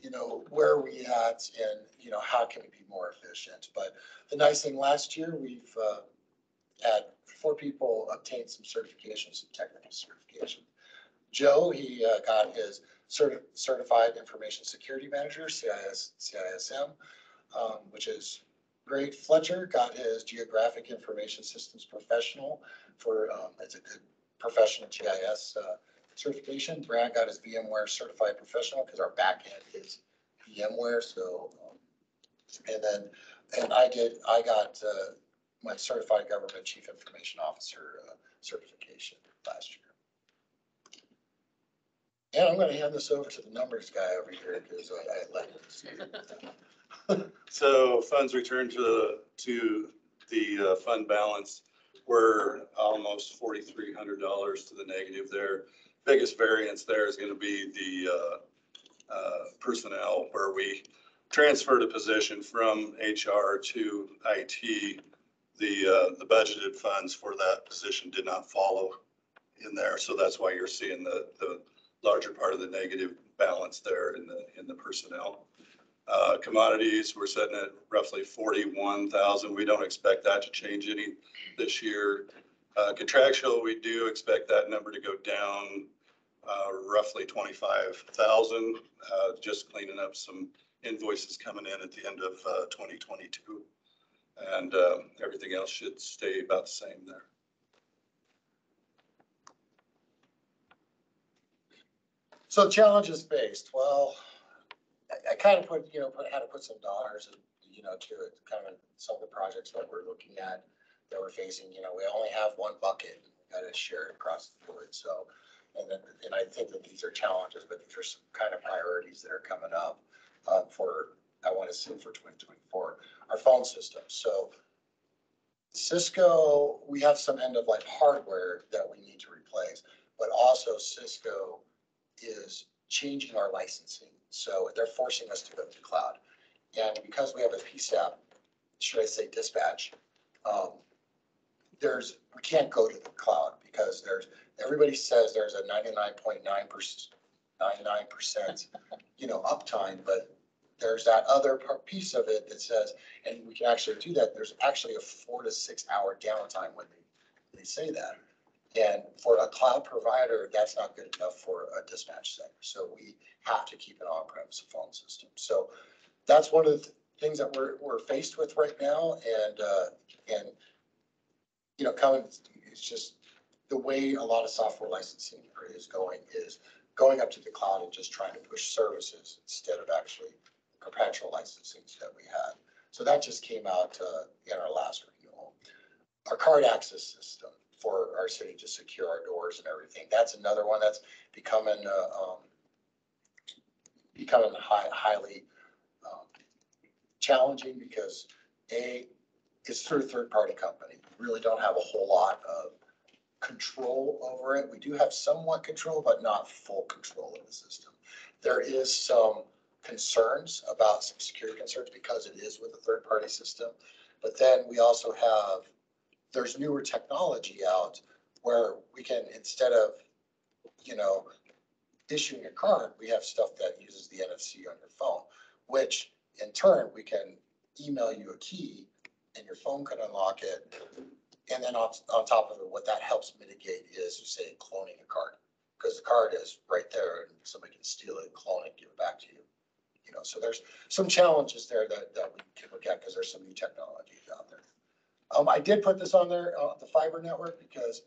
you know, where are we at, and, you know, how can we be more efficient? But the nice thing last year, we've had 4 people obtain some certifications, some technical certification. Joe, he got his certified information security manager, CISM, which is great. Fletcher got his geographic information systems professional for, it's a good professional GIS certification. Brad got his VMware certified professional because our back end is VMware. So, and I got my certified government chief information officer certification last year. And I'm going to hand this over to the numbers guy over here because I let him. So funds returned to the fund balance were almost $4,300 to the negative there. Biggest variance there is going to be the personnel, where we transferred a position from HR to IT. The budgeted funds for that position did not follow in there, so that's why you're seeing the larger part of the negative balance there in the personnel. Commodities, we're sitting at roughly 41,000. We don't expect that to change any this year. Contractual, we do expect that number to go down roughly 25,000, just cleaning up some invoices coming in at the end of 2022. And everything else should stay about the same there. So challenges faced. Well, I kind of put, had to put some dollars, to it, kind of some of the projects that we're looking at that we're facing. We only have one bucket. We got to share it across the board. So, and I think that these are challenges, but these are some kind of priorities that are coming up I want to see for 2024. Our phone system. So Cisco, we have some end of life hardware that we need to replace, but also Cisco is changing our licensing. So they're forcing us to go to the cloud. And because we have a PSAP, should I say dispatch, we can't go to the cloud because everybody says there's a 99.9%, uptime, but there's that other piece of it that says, and we can actually do that. There's actually a 4 to 6 hour downtime when they say that. And for a cloud provider, that's not good enough for a dispatch center. So we have to keep an on-premise phone system. So that's one of the things that we're faced with right now. And it's just the way a lot of software licensing is going up to the cloud and just trying to push services instead of actually perpetual licensing that we had. So that just came out in our last renewal. Our card access system for our city to secure our doors and everything. That's another one that's becoming highly challenging because it's through a third-party company. We really don't have a whole lot of control over it. We do have somewhat control, but not full control of the system. There is some concerns about some security concerns because it is with a third-party system. But then we also have, there's newer technology out where we can, instead of, issuing a card, we have stuff that uses the NFC on your phone, which in turn, we can email you a key and your phone can unlock it. And then on top of it, what that helps mitigate is, say, cloning a card, because the card is right there and somebody can steal it, clone it, give it back to you. So there's some challenges there that we can look at because there's some new technologies out there. I did put this on there, the fiber network, because,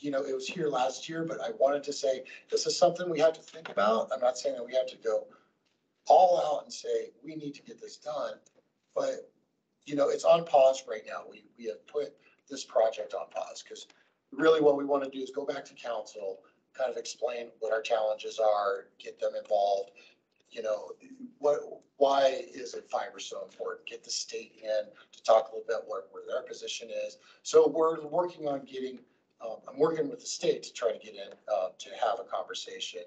it was here last year, but I wanted to say, this is something we have to think about. I'm not saying that we have to go all out and say, we need to get this done, But, you know, it's on pause right now. We have put this project on pause because really what we want to do is go back to council, kind of explain what our challenges are, get them involved. You know, why is it fiber so important? Get the state in to talk a little bit where their position is. So we're working on getting, I'm working with the state to try to get in, to have a conversation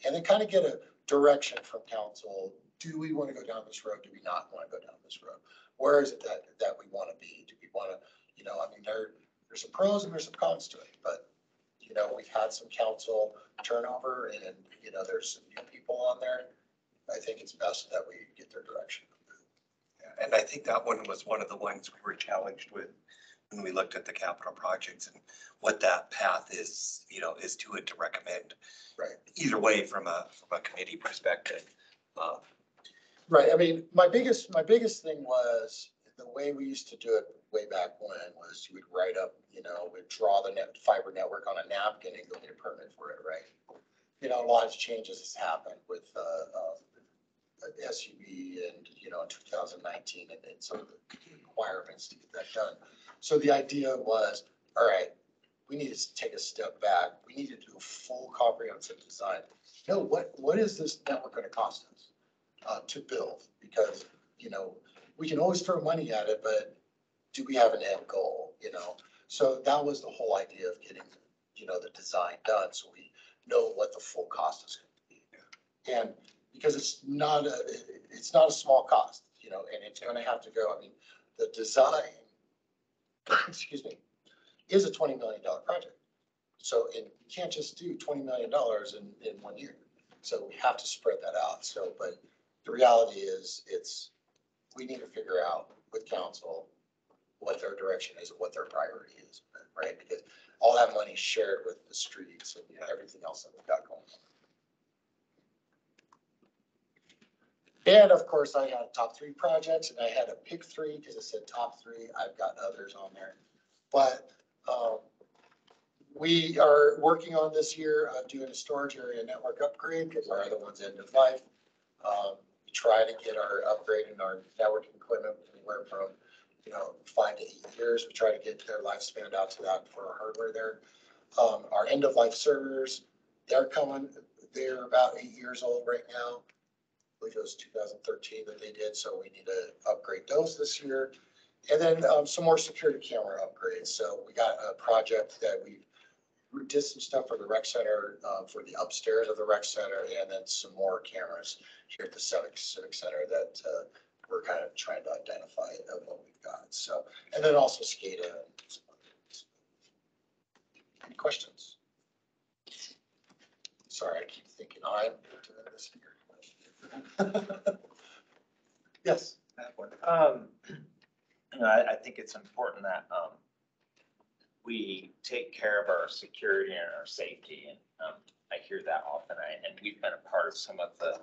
and then kind of get a direction from council. Do we want to go down this road? Do we not want to go down this road? Where is it that we want to be? Do we want to, you know, I mean, there's some pros and there's some cons to it, but you know, we've had some council turnover and, you know, there's some new people on there. I think it's best that we get their direction. Yeah, and I think that one was one of the ones we were challenged with when we looked at the capital projects and what that path is, you know, is to it to recommend. Right. Either way, from a committee perspective. Right. I mean, my biggest thing was the way we used to do it way back when was you would write up, you know, we'd draw the fiber network on a napkin and go get a permit for it, right? You know, a lot of changes has happened with SUV and, you know, in 2019 and some of the requirements to get that done. So the idea was, all right, we need to take a step back. We need to do a full comprehensive design. You know, what is this network going to cost us to build? Because, you know, we can always throw money at it, but do we have an end goal, you know? So that was the whole idea of getting, you know, the design done so we know what the full cost is going to be. And because it's not a small cost, you know, and it's going to have to go, I mean, the design, excuse me, is a $20 million project. So and you can't just do $20 million in 1 year. So we have to spread that out. So, but the reality is we need to figure out with council what their direction is and what their priority is, right? Because all that money is shared with the streets and everything else that we've got going on. And of course, I had top 3 projects and I had to pick 3 because it said top 3. I've got others on there. But we are working on this year doing a storage area network upgrade because our other one's end of life. We try to get our upgrade in our networking equipment anywhere from, you know, 5 to 8 years. We try to get their lifespan out to that for our hardware there. Our end of life servers, they're coming. They're about 8 years old right now. I believe it was 2013 that they did. So we need to upgrade those this year. And then some more security camera upgrades. So we got a project that we did some stuff for the rec center, for the upstairs of the rec center, and then some more cameras here at the civic center that we're kind of trying to identify of what we've got. So, and then also SCADA and some other things. Any questions? Sorry, I keep thinking I'm doing this here. Yes. You know, I think it's important that we take care of our security and our safety, and I hear that often. And we've been a part of some of the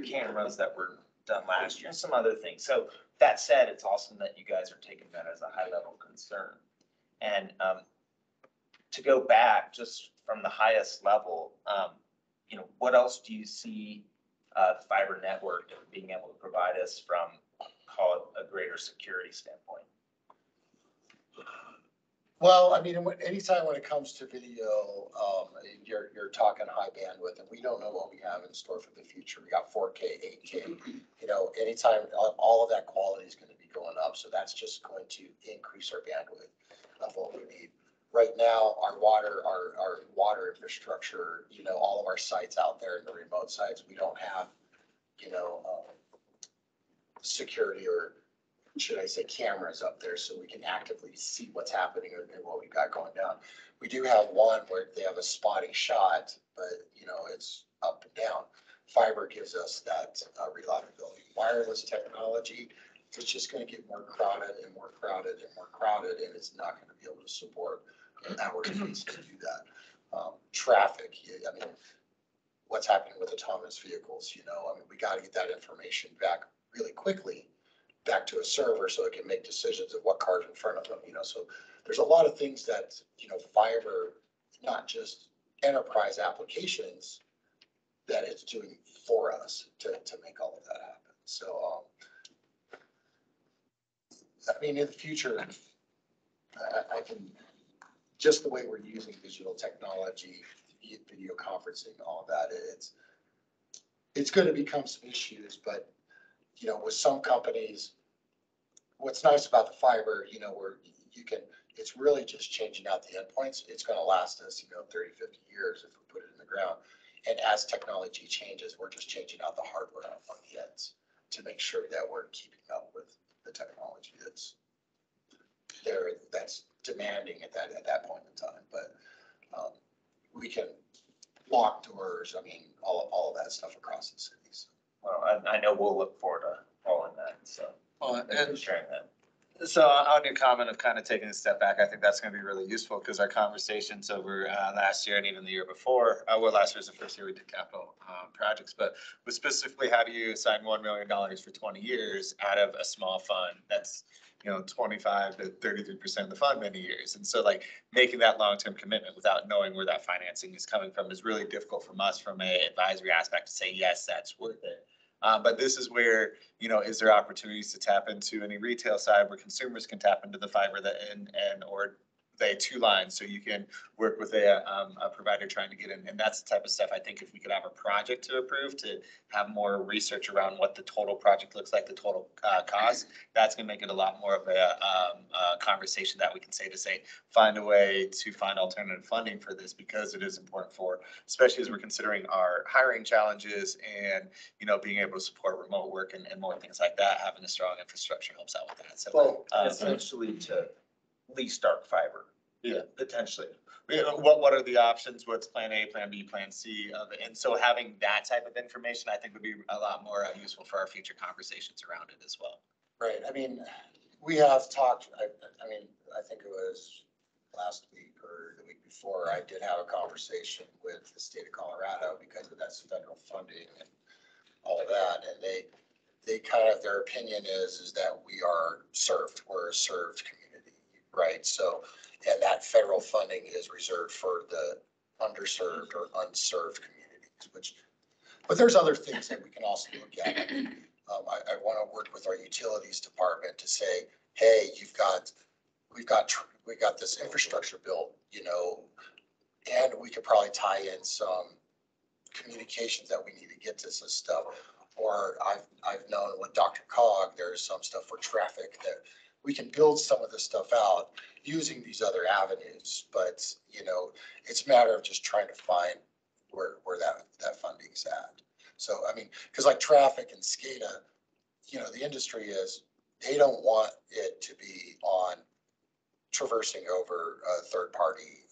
cameras that were done last year and some other things. So that said, it's awesome that you guys are taking that as a high level concern. And to go back just from the highest level, you know, what else do you see the fiber network being able to provide us from, call it, a greater security standpoint? Well, I mean, anytime when it comes to video, you're talking high bandwidth, and we don't know what we have in store for the future. We got 4K, 8K, you know, anytime all of that quality is going to be going up. So that's just going to increase our bandwidth of what we need. Right now, our water infrastructure, you know, all of our sites out there in the remote sites, we don't have, you know, security, or should I say cameras up there, so we can actively see what's happening and what we've got going down. We do have one where they have a spotty shot, but you know, it's up and down. Fiber gives us that reliability. Wireless technology, it's just going to get more crowded and more crowded and more crowded, and it's not going to be able to support network needs to do that. Traffic, I mean, what's happening with autonomous vehicles, you know, I mean, we got to get that information back really quickly back to a server so it can make decisions of what car's in front of them, you know. So there's a lot of things that, you know, fiber, not just enterprise applications, that it's doing for us to make all of that happen. So I mean, in the future, I can, just the way we're using digital technology, video conferencing, all of that, it's going to become some issues, but, you know, with some companies, what's nice about the fiber, you know, where you can, it's really just changing out the endpoints. It's going to last us, you know, 30, 50 years if we put it in the ground. And as technology changes, we're just changing out the hardware on the ends to make sure that we're keeping up with the technology that's there, that's demanding at that point in time. But we can lock doors, I mean, all of that stuff across the cities. Well, I know we'll look forward to following that, so. Well, and sharing that. so on your comment of kind of taking a step back, I think that's going to be really useful because our conversations over last year and even the year before, well, last year was the first year we did capital projects, but was specifically how do you assign $1 million for 20 years out of a small fund that's, you know, 25 to 33% of the fund many years. And so like making that long-term commitment without knowing where that financing is coming from is really difficult from us from a advisory aspect to say, yes, that's worth it. But this is where, you know, is there opportunities to tap into any retail side where consumers can tap into the fiber that and or they two lines so you can work with a provider trying to get in. And that's the type of stuff I think if we could have a project to approve to have more research around what the total project looks like, the total cost, that's going to make it a lot more of a conversation that we can say find a way to find alternative funding for this because it is important for, especially as we're considering our hiring challenges and, you know, being able to support remote work and more things like that, having a strong infrastructure helps out with that. So, Well, essentially to lease dark fiber. Yeah, potentially. What are the options? What's plan A, plan B, plan C of it? And so having that type of information, I think would be a lot more useful for our future conversations around it as well. Right. I mean, we have talked, I mean, I think it was last week or the week before, I did have a conversation with the state of Colorado because of that federal funding and all of that. And they kind of, their opinion is that we are served. We're a served community, right? So, and that federal funding is reserved for the underserved or unserved communities, which, but there's other things that we can also look at. I want to work with our utilities department to say, hey, we've got this infrastructure built, you know, and we could probably tie in some communications that we need to get to some stuff. Or I've known with Dr. Cog, there's some stuff for traffic that we can build some of this stuff out using these other avenues. But, you know, it's a matter of just trying to find where that funding's at. So, I mean, because like traffic and SCADA, you know, the industry is, they don't want it to be on traversing over a third party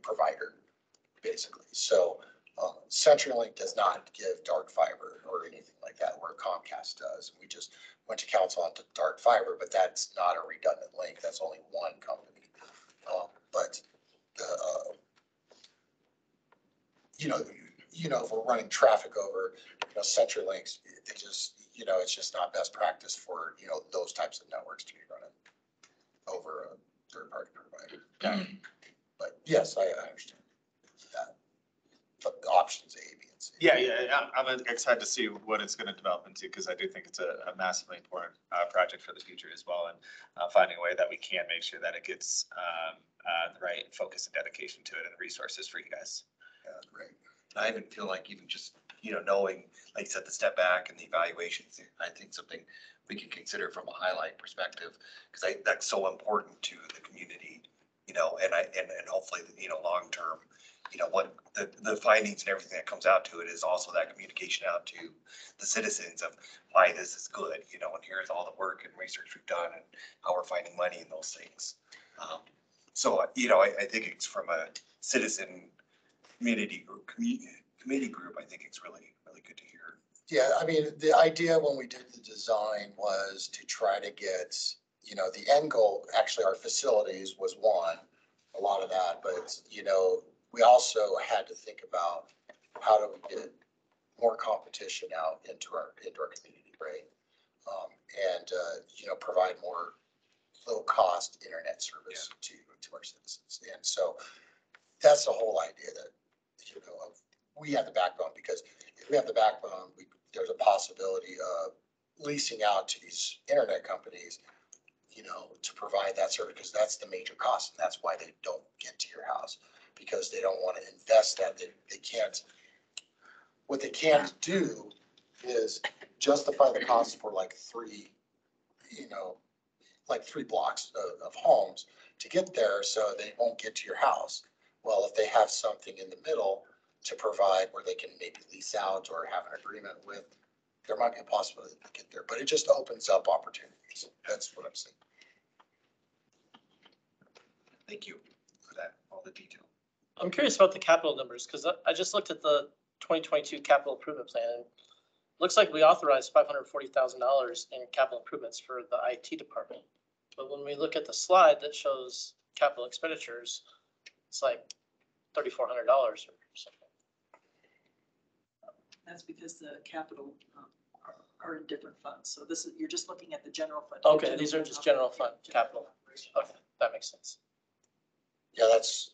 provider, basically. So CenturyLink does not give dark fiber or anything like that, where Comcast does. We just went to council on dark fiber, but that's not a redundant link. That's only one company. But you know, if we're running traffic over, you know, CenturyLinks, it just, you know, it's just not best practice for, you know, those types of networks to be running over a third party provider. But yes, I understand that. But the options A, B, and C. Yeah, I'm excited to see what it's going to develop into because I do think it's a massively important project for the future as well, and finding a way that we can make sure that it gets the right focus and dedication to it and resources for you guys. Yeah, great. I even feel like even just, you know, knowing, like you said, the step back and the evaluations, I think something we can consider from a highlight perspective, because that's so important to the community, you know, and hopefully, you know, long-term, you know, what the findings and everything that comes out to it is also that communication out to the citizens of why this is good, you know, and here's all the work and research we've done and how we're finding money in those things. So, you know, I think it's from a citizen community group, I think it's really, really good to hear. Yeah, I mean, the idea when we did the design was to try to get, you know, the end goal, actually our facilities was one, a lot of that, but, you know, we also had to think about how do we get more competition out into our community, right? You know, provide more low cost internet service to our citizens. And so that's the whole idea that, you know, we have the backbone, because if we have the backbone, there's a possibility of leasing out to these internet companies, to provide that service, because that's the major cost, and that's why they don't get to your house, because they don't want to invest that. They can't, what they can't do is justify the cost for like three blocks of homes to get there, so they won't get to your house. Well, if they have something in the middle to provide where they can maybe lease out or have an agreement with, there might be a possibility to get there, but it just opens up opportunities. That's what I'm saying. Thank you for that, all the detail. I'm curious about the capital numbers, because I just looked at the 2022 capital improvement plan. And looks like we authorized $540,000 in capital improvements for the IT department. But when we look at the slide that shows capital expenditures, it's like $3,400 or something. That's because the capital are in different funds. So this is, you're just looking at the general fund. Okay, these are just general fund capital. Okay, that makes sense. Yeah, that's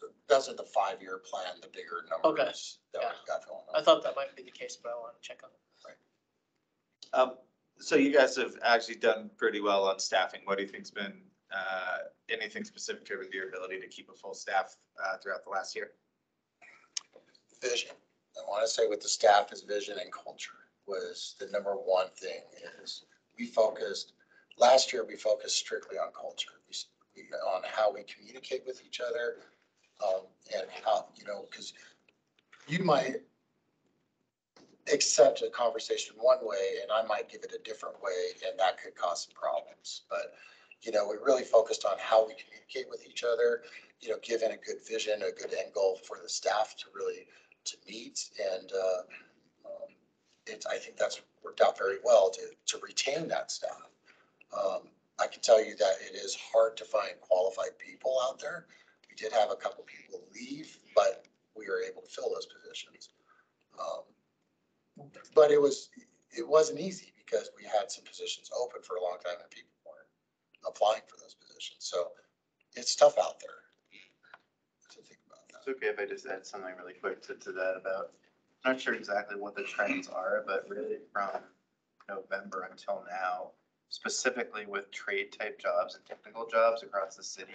in the 5-year plan, the bigger numbers that we've got going on. I thought that might be the case, but I want to check on it. So you guys have actually done pretty well on staffing. What do you think's been anything specific to your ability to keep a full staff throughout the last year? Vision. I want to say with the staff is vision and culture was the number one thing. Is last year we focused strictly on culture, on how we communicate with each other, and how, because you might accept a conversation one way and I might give it a different way, and that could cause some problems. But we really focused on how we communicate with each other, given a good vision, a good end goal for the staff to meet. And I think that's worked out very well to retain that staff. I can tell you that it is hard to find qualified people out there. We did have a couple people leave, but we were able to fill those positions. But it wasn't easy, because we had some positions open for a long time and people weren't applying for those positions. So it's tough out there to think about that. It's okay if I just add something really quick to that about, I'm not sure exactly what the trends are, but really from November until now, specifically with trade type jobs and technical jobs across the city,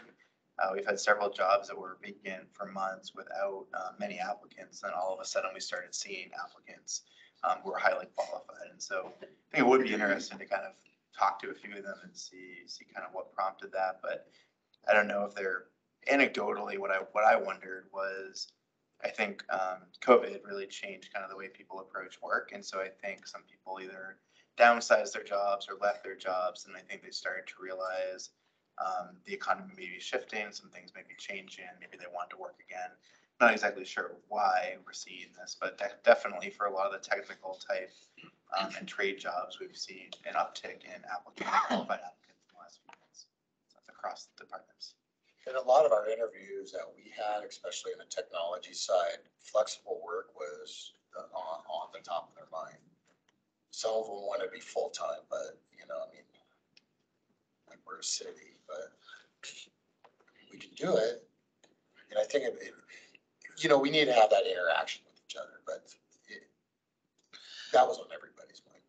we've had several jobs that were vacant for months without many applicants. And all of a sudden we started seeing applicants who are highly qualified. And so I think it would be interesting to kind of talk to a few of them and see kind of what prompted that. But I don't know if they're anecdotally, what I wondered was, I think COVID really changed kind of the way people approach work. And so I think some people either downsized their jobs or left their jobs. And I think they started to realize the economy may be shifting, some things may be changing, maybe they want to work again. Not exactly sure why we're seeing this, but definitely for a lot of the technical type and trade jobs, we've seen an uptick in qualified applicants in the last few months. So that's across the departments. In a lot of our interviews that we had, especially in the technology side, flexible work was on the top of their mind. Some of them want to be full-time, but like we're a city, but we can do it. And I think we need to have that interaction with each other, but that was on everybody's mind.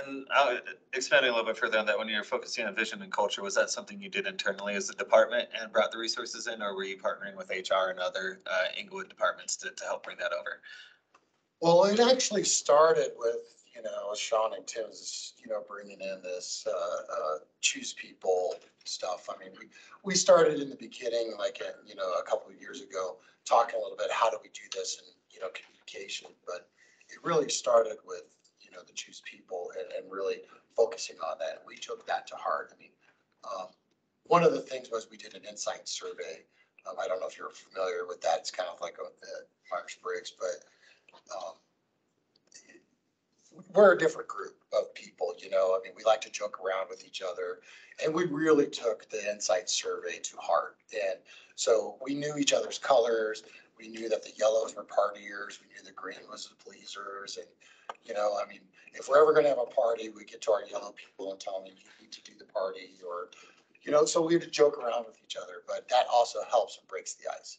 And expanding a little bit further on that, when you're focusing on vision and culture, was that something you did internally as a department and brought the resources in, or were you partnering with HR and other Inglewood departments to help bring that over? Well, it actually started with, Shawn and Tim's, bringing in this choose people stuff. I mean, we started in the beginning, like, a couple of years ago, talking a little bit, how do we do this and, communication, but it really started with, the choose people and really focusing on that. And we took that to heart. I mean, one of the things was we did an insight survey. I don't know if you're familiar with that. It's kind of like a Myers-Briggs, but we're a different group of people, I mean, we like to joke around with each other, and we really took the insight survey to heart. And so we knew each other's colors. We knew that the yellows were partiers. We knew the green was the pleasers. And, I mean, if we're ever going to have a party, we get to our yellow people and tell them you need to do the party, or, so we had to joke around with each other, but that also helps and breaks the ice.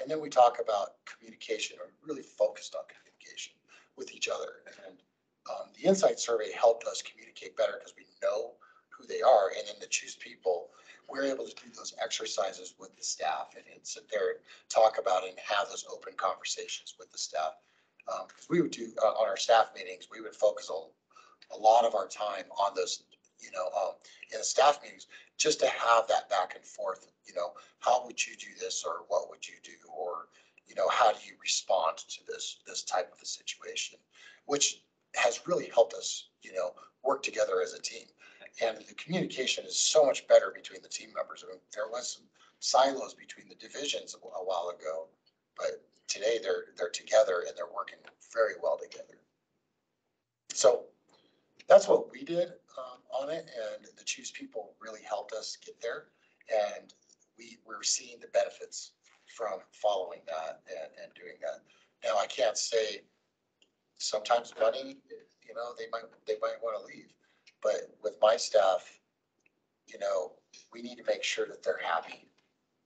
And then we talk about communication, or really focused on communication with each other. And the insight survey helped us communicate better because we know who they are. And then to choose people, we're able to do those exercises with the staff and sit there and talk about it and have those open conversations with the staff. Because we would do on our staff meetings, we would focus a lot of our time on those, in the staff meetings, just to have that back and forth, how would you do this, or what would you do, or, how do you respond to this type of a situation, which has really helped us, work together as a team. And the communication is so much better between the team members. I mean, there was some silos between the divisions a while ago, but today they're together and they're working very well together. So that's what we did on it, and the choose people really helped us get there. And we're seeing the benefits from following that and doing that. Now, I can't say sometimes money, they might want to leave, but with my staff, we need to make sure that they're happy,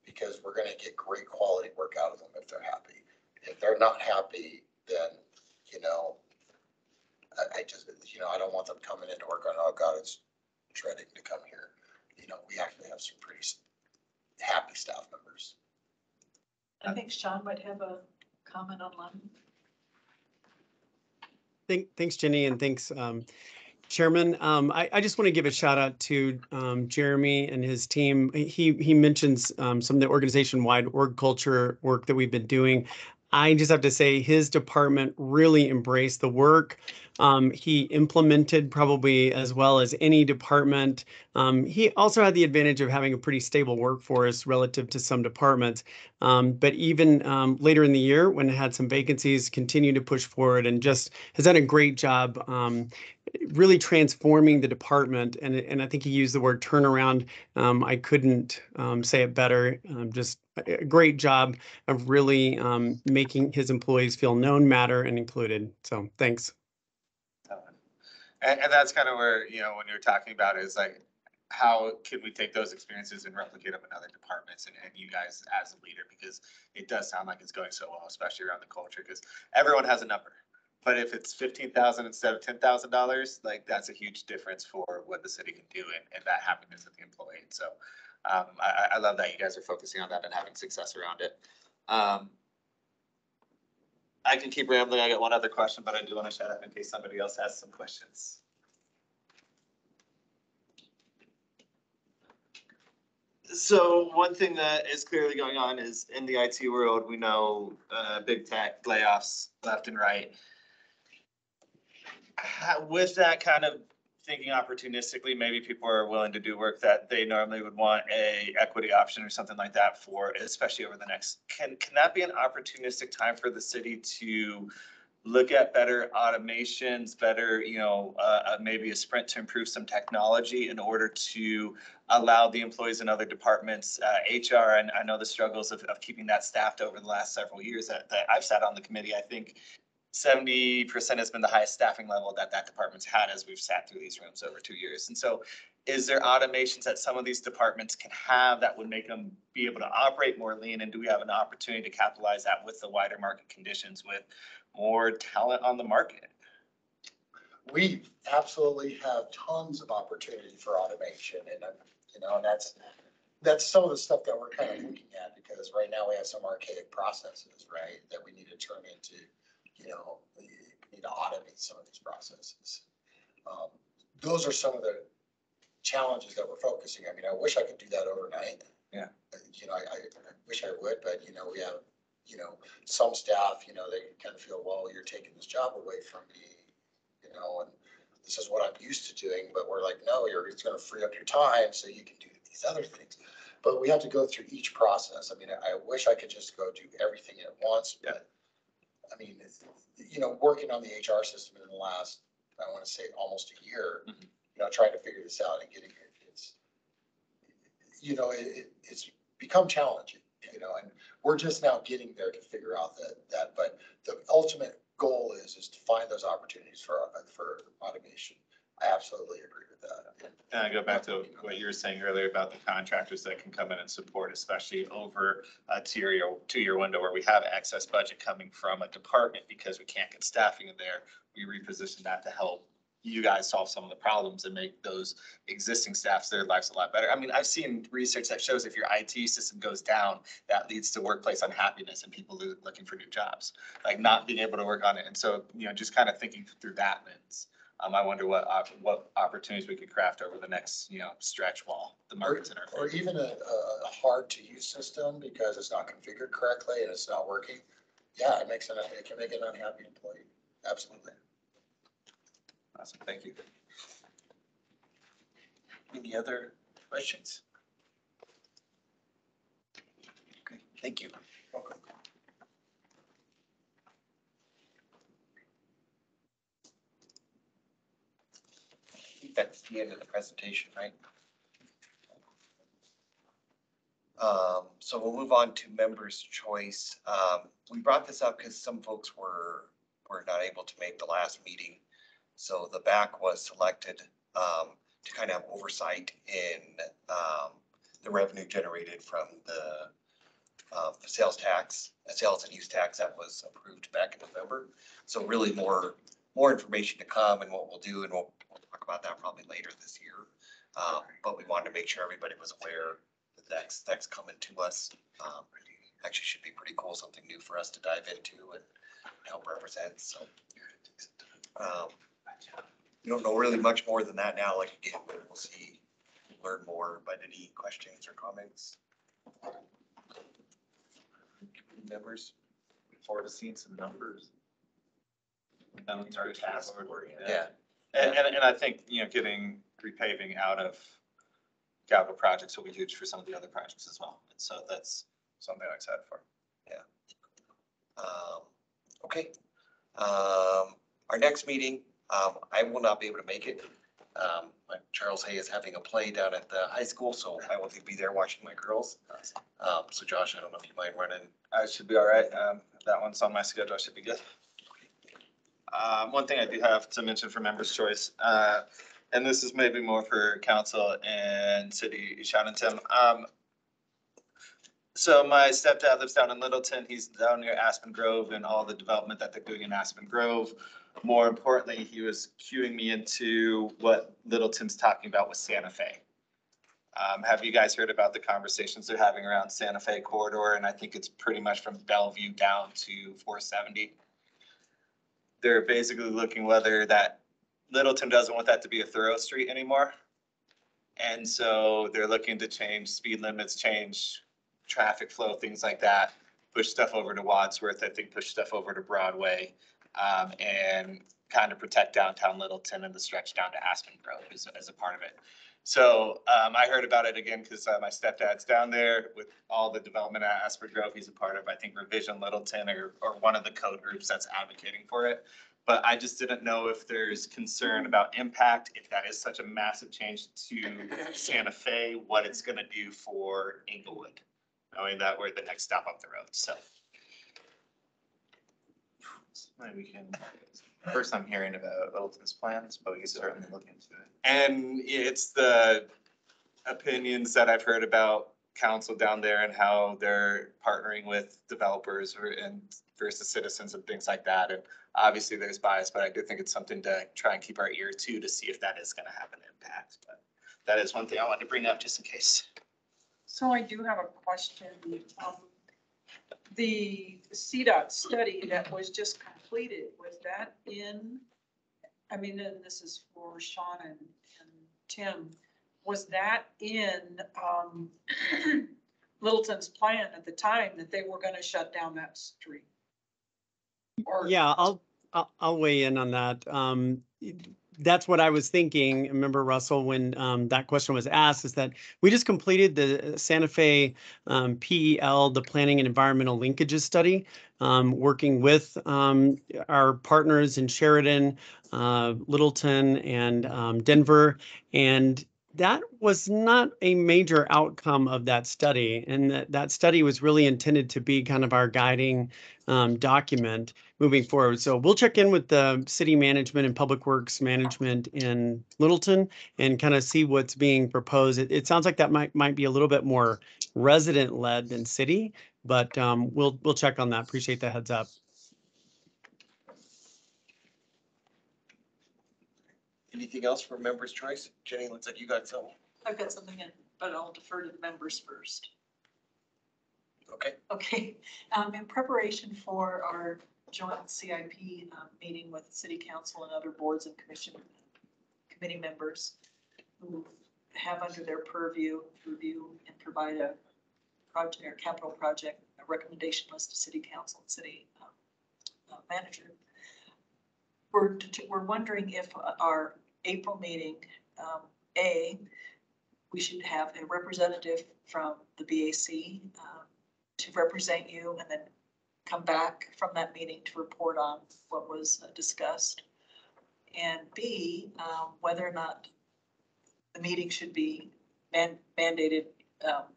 because we're going to get great quality work out of them if they're happy. If they're not happy, then, I just, I don't want them coming into work on, oh God, it's dreading to come here. We actually have some pretty happy staff members. I think Shawn might have a comment online. Thanks, Jenny, and thanks, Chairman. I just want to give a shout out to Jeromy and his team. He mentions some of the organization-wide org culture work that we've been doing. I just have to say his department really embraced the work. He implemented probably as well as any department. He also had the advantage of having a pretty stable workforce relative to some departments. But even later in the year, when it had some vacancies, continued to push forward and just has done a great job really transforming the department. And I think he used the word turnaround. I couldn't say it better. Just a great job of really making his employees feel known, matter, and included. So thanks. And that's kind of where, when you're talking about it, is like, how can we take those experiences and replicate them in other departments and you guys as a leader? Because it does sound like it's going so well, especially around the culture, because everyone has a number. But if it's $15,000 instead of $10,000, like, that's a huge difference for what the city can do and that happiness of the employee. And so I love that you guys are focusing on that and having success around it. I can keep rambling. I got one other question, but I do want to shut up in case somebody else has some questions. So one thing that is clearly going on is in the IT world, we know big tech layoffs left and right. With that kind of thinking opportunistically, maybe people are willing to do work that they normally would want a equity option or something like that for, especially over the next, can that be an opportunistic time for the city to look at better automations, better, maybe a sprint to improve some technology in order to allow the employees in other departments, HR, and I know the struggles of keeping that staffed over the last several years that I've sat on the committee. I think 70% has been the highest staffing level that department's had as we've sat through these rooms over 2 years. And so is there automations that some of these departments can have that would make them be able to operate more lean? And do we have an opportunity to capitalize that with the wider market conditions with more talent on the market? We absolutely have tons of opportunity for automation, and that's some of the stuff that we're kind of looking at, because right now we have some archaic processes, right, that we need to turn into, we need to automate some of these processes. Those are some of the challenges that we're focusing. I mean, I wish I could do that overnight. Yeah. I wish I would, but we have, some staff, they kind of feel, well, you're taking this job away from me, and this is what I'm used to doing. But we're like, no, it's going to free up your time so you can do these other things. But we have to go through each process. I mean, I wish I could just go do everything at once, but I mean, working on the HR system in the last, I want to say almost a year, trying to figure this out and getting it, it's become challenging, and we're just now getting there to figure out that, but the ultimate goal is to find those opportunities for automation I absolutely agree with that. And I go back to what you were saying earlier about the contractors that can come in and support, especially over a two-year window where we have excess budget coming from a department because we can't get staffing in there. We reposition that to help you guys solve some of the problems and make those existing staffs, their lives a lot better. I mean, I've seen research that shows if your IT system goes down, that leads to workplace unhappiness and people looking for new jobs, like not being able to work on it. And so, just kind of thinking through that lens. I wonder what opportunities we could craft over the next, stretch while the market's in our favor. Or even a hard to use system because it's not configured correctly and it's not working. Yeah, it can make an unhappy employee. Absolutely. Awesome, thank you. Any other questions? Okay, thank you. Welcome. I think that's the end of the presentation, right? So we'll move on to members' choice. We brought this up because some folks were not able to make the last meeting. So the BAC was selected to kind of have oversight in the revenue generated from the sales and use tax that was approved back in November. So really more information to come and what we'll do, and we'll talk about that probably later this year. But we wanted to make sure everybody was aware that that's coming to us. Actually should be pretty cool, something new for us to dive into and help represent. So we don't know really much more than that now, like again, but we'll see, learn more. But any questions or comments? Members? Look forward to seeing some numbers. It's our task. Yeah. And I think, getting repaving out of capital projects will be huge for some of the other projects as well. And so that's something I'm excited for. Yeah. Okay. Our next meeting, I will not be able to make it. Charles Hay is having a play down at the high school, so I will be there watching my girls. So Josh, I don't know if you mind running. I should be all right. That one's on my schedule. I should be good. One thing I do have to mention for members' choice, and this is maybe more for council and city, Shawn and Tim. So my stepdad lives down in Littleton. He's down near Aspen Grove and all the development that they're doing in Aspen Grove. More importantly, he was cueing me into what Littleton's talking about with Santa Fe. Have you guys heard about the conversations they're having around Santa Fe corridor? And I think it's pretty much from Bellevue down to 470. They're basically looking whether that Littleton doesn't want that to be a thorough street anymore. And so they're looking to change speed limits, change traffic flow, things like that, push stuff over to Wadsworth, I think push stuff over to Broadway, and kind of protect downtown Littleton and the stretch down to Aspen Grove as a part of it. So I heard about it again because my stepdad's down there with all the development at Aspen Grove. He's a part of, I think, Revision Littleton or one of the code groups that's advocating for it. But I just didn't know if there's concern about impact, if that is such a massive change to Santa Fe, what it's going to do for Inglewood, knowing that we're the next stop up the road. So maybe we can. First I'm hearing about Littleton's plans, but we can certainly look into it. And it's the opinions that I've heard about council down there and how they're partnering with developers and versus citizens and things like that. And obviously there's bias, but I do think it's something to try and keep our ear to see if that is going to have an impact. But that is one thing I wanted to bring up just in case. So I do have a question. The CDOT study that was just completed, was that in, I mean, and this is for Shawn and Tim, was that in Littleton's plan at the time that they were going to shut down that street? Or Yeah, I'll weigh in on that. That's what I was thinking. Remember, Russell, when that question was asked, is that we just completed the Santa Fe PEL, the Planning and Environmental Linkages Study, working with our partners in Sheridan, Littleton, and Denver. And that was not a major outcome of that study. And that study was really intended to be kind of our guiding document moving forward. So we'll check in with the city management and public works management in Littleton and kind of see what's being proposed. It sounds like that might be a little bit more resident led than city, but we'll check on that. Appreciate the heads up. Anything else for members' choice? Jenny, looks like you got some. I've got something in, but I'll defer to the members first. Okay. Okay, in preparation for our joint CIP meeting with city council and other boards and committee members who have under their purview review and provide a project or capital project, a recommendation list to city council and city manager. We're wondering if our April meeting, we should have a representative from the BAC to represent you and then come back from that meeting to report on what was discussed. And B, whether or not the meeting should be mandated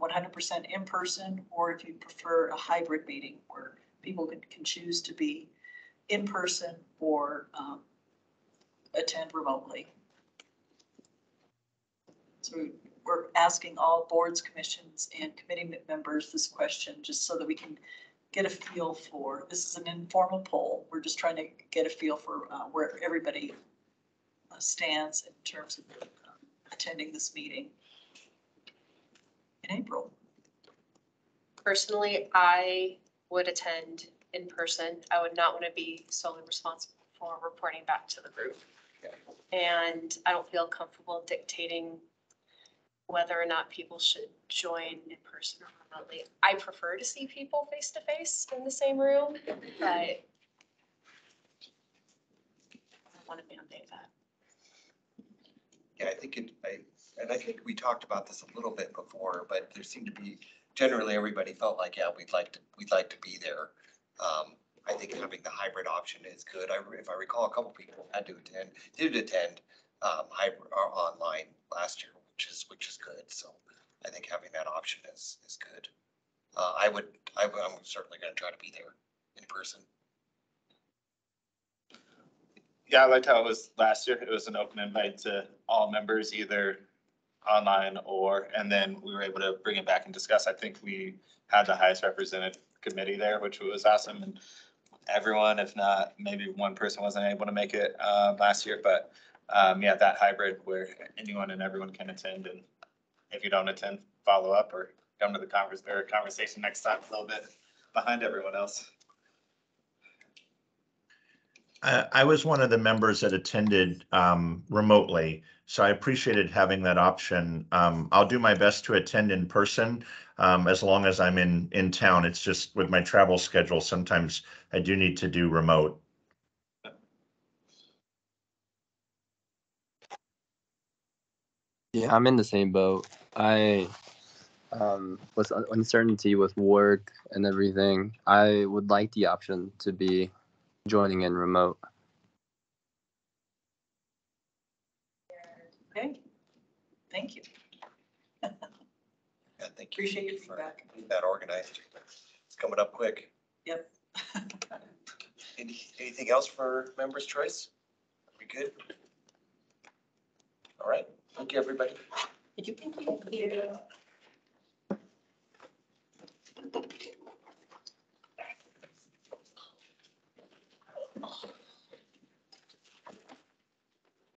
100% in person, or if you prefer a hybrid meeting where people can choose to be in person or attend remotely. So we're asking all boards, commissions, and committee members this question, just so that we can get a feel for, this is an informal poll. We're just trying to get a feel for where everybody stands in terms of attending this meeting in April. Personally, I would attend in person. I would not want to be solely responsible for reporting back to the group. And I don't feel comfortable dictating whether or not people should join in person or remotely. I prefer to see people face to face in the same room, but I don't want to mandate that. Yeah, I think I think we talked about this a little bit before, but there seemed to be, generally everybody felt like, yeah, we'd like to be there. I think having the hybrid option is good. If I recall, a couple people did attend hybrid or online last year, which is good. So I think having that option is good. I'm certainly going to try to be there in person. Yeah, I liked how it was last year. It was an open invite to all members, either online and then we were able to bring it back and discuss. I think we had the highest represented committee there, which was awesome. And everyone, if not, maybe one person wasn't able to make it last year, but yeah, that hybrid where anyone and everyone can attend. And if you don't attend, follow up or come to the conversation next time a little bit behind everyone else. I was one of the members that attended remotely, so I appreciated having that option. I'll do my best to attend in person as long as I'm in town. It's just with my travel schedule, sometimes I do need to do remote. Yeah, I'm in the same boat. I with uncertainty with work and everything, I would like the option to be joining in remote. Okay, thank you. Yeah, thank you. Appreciate your feedback. That organized. It's coming up quick. Yep. Anything else for members' choice? Are we good? All right. Thank you, everybody. Thank you.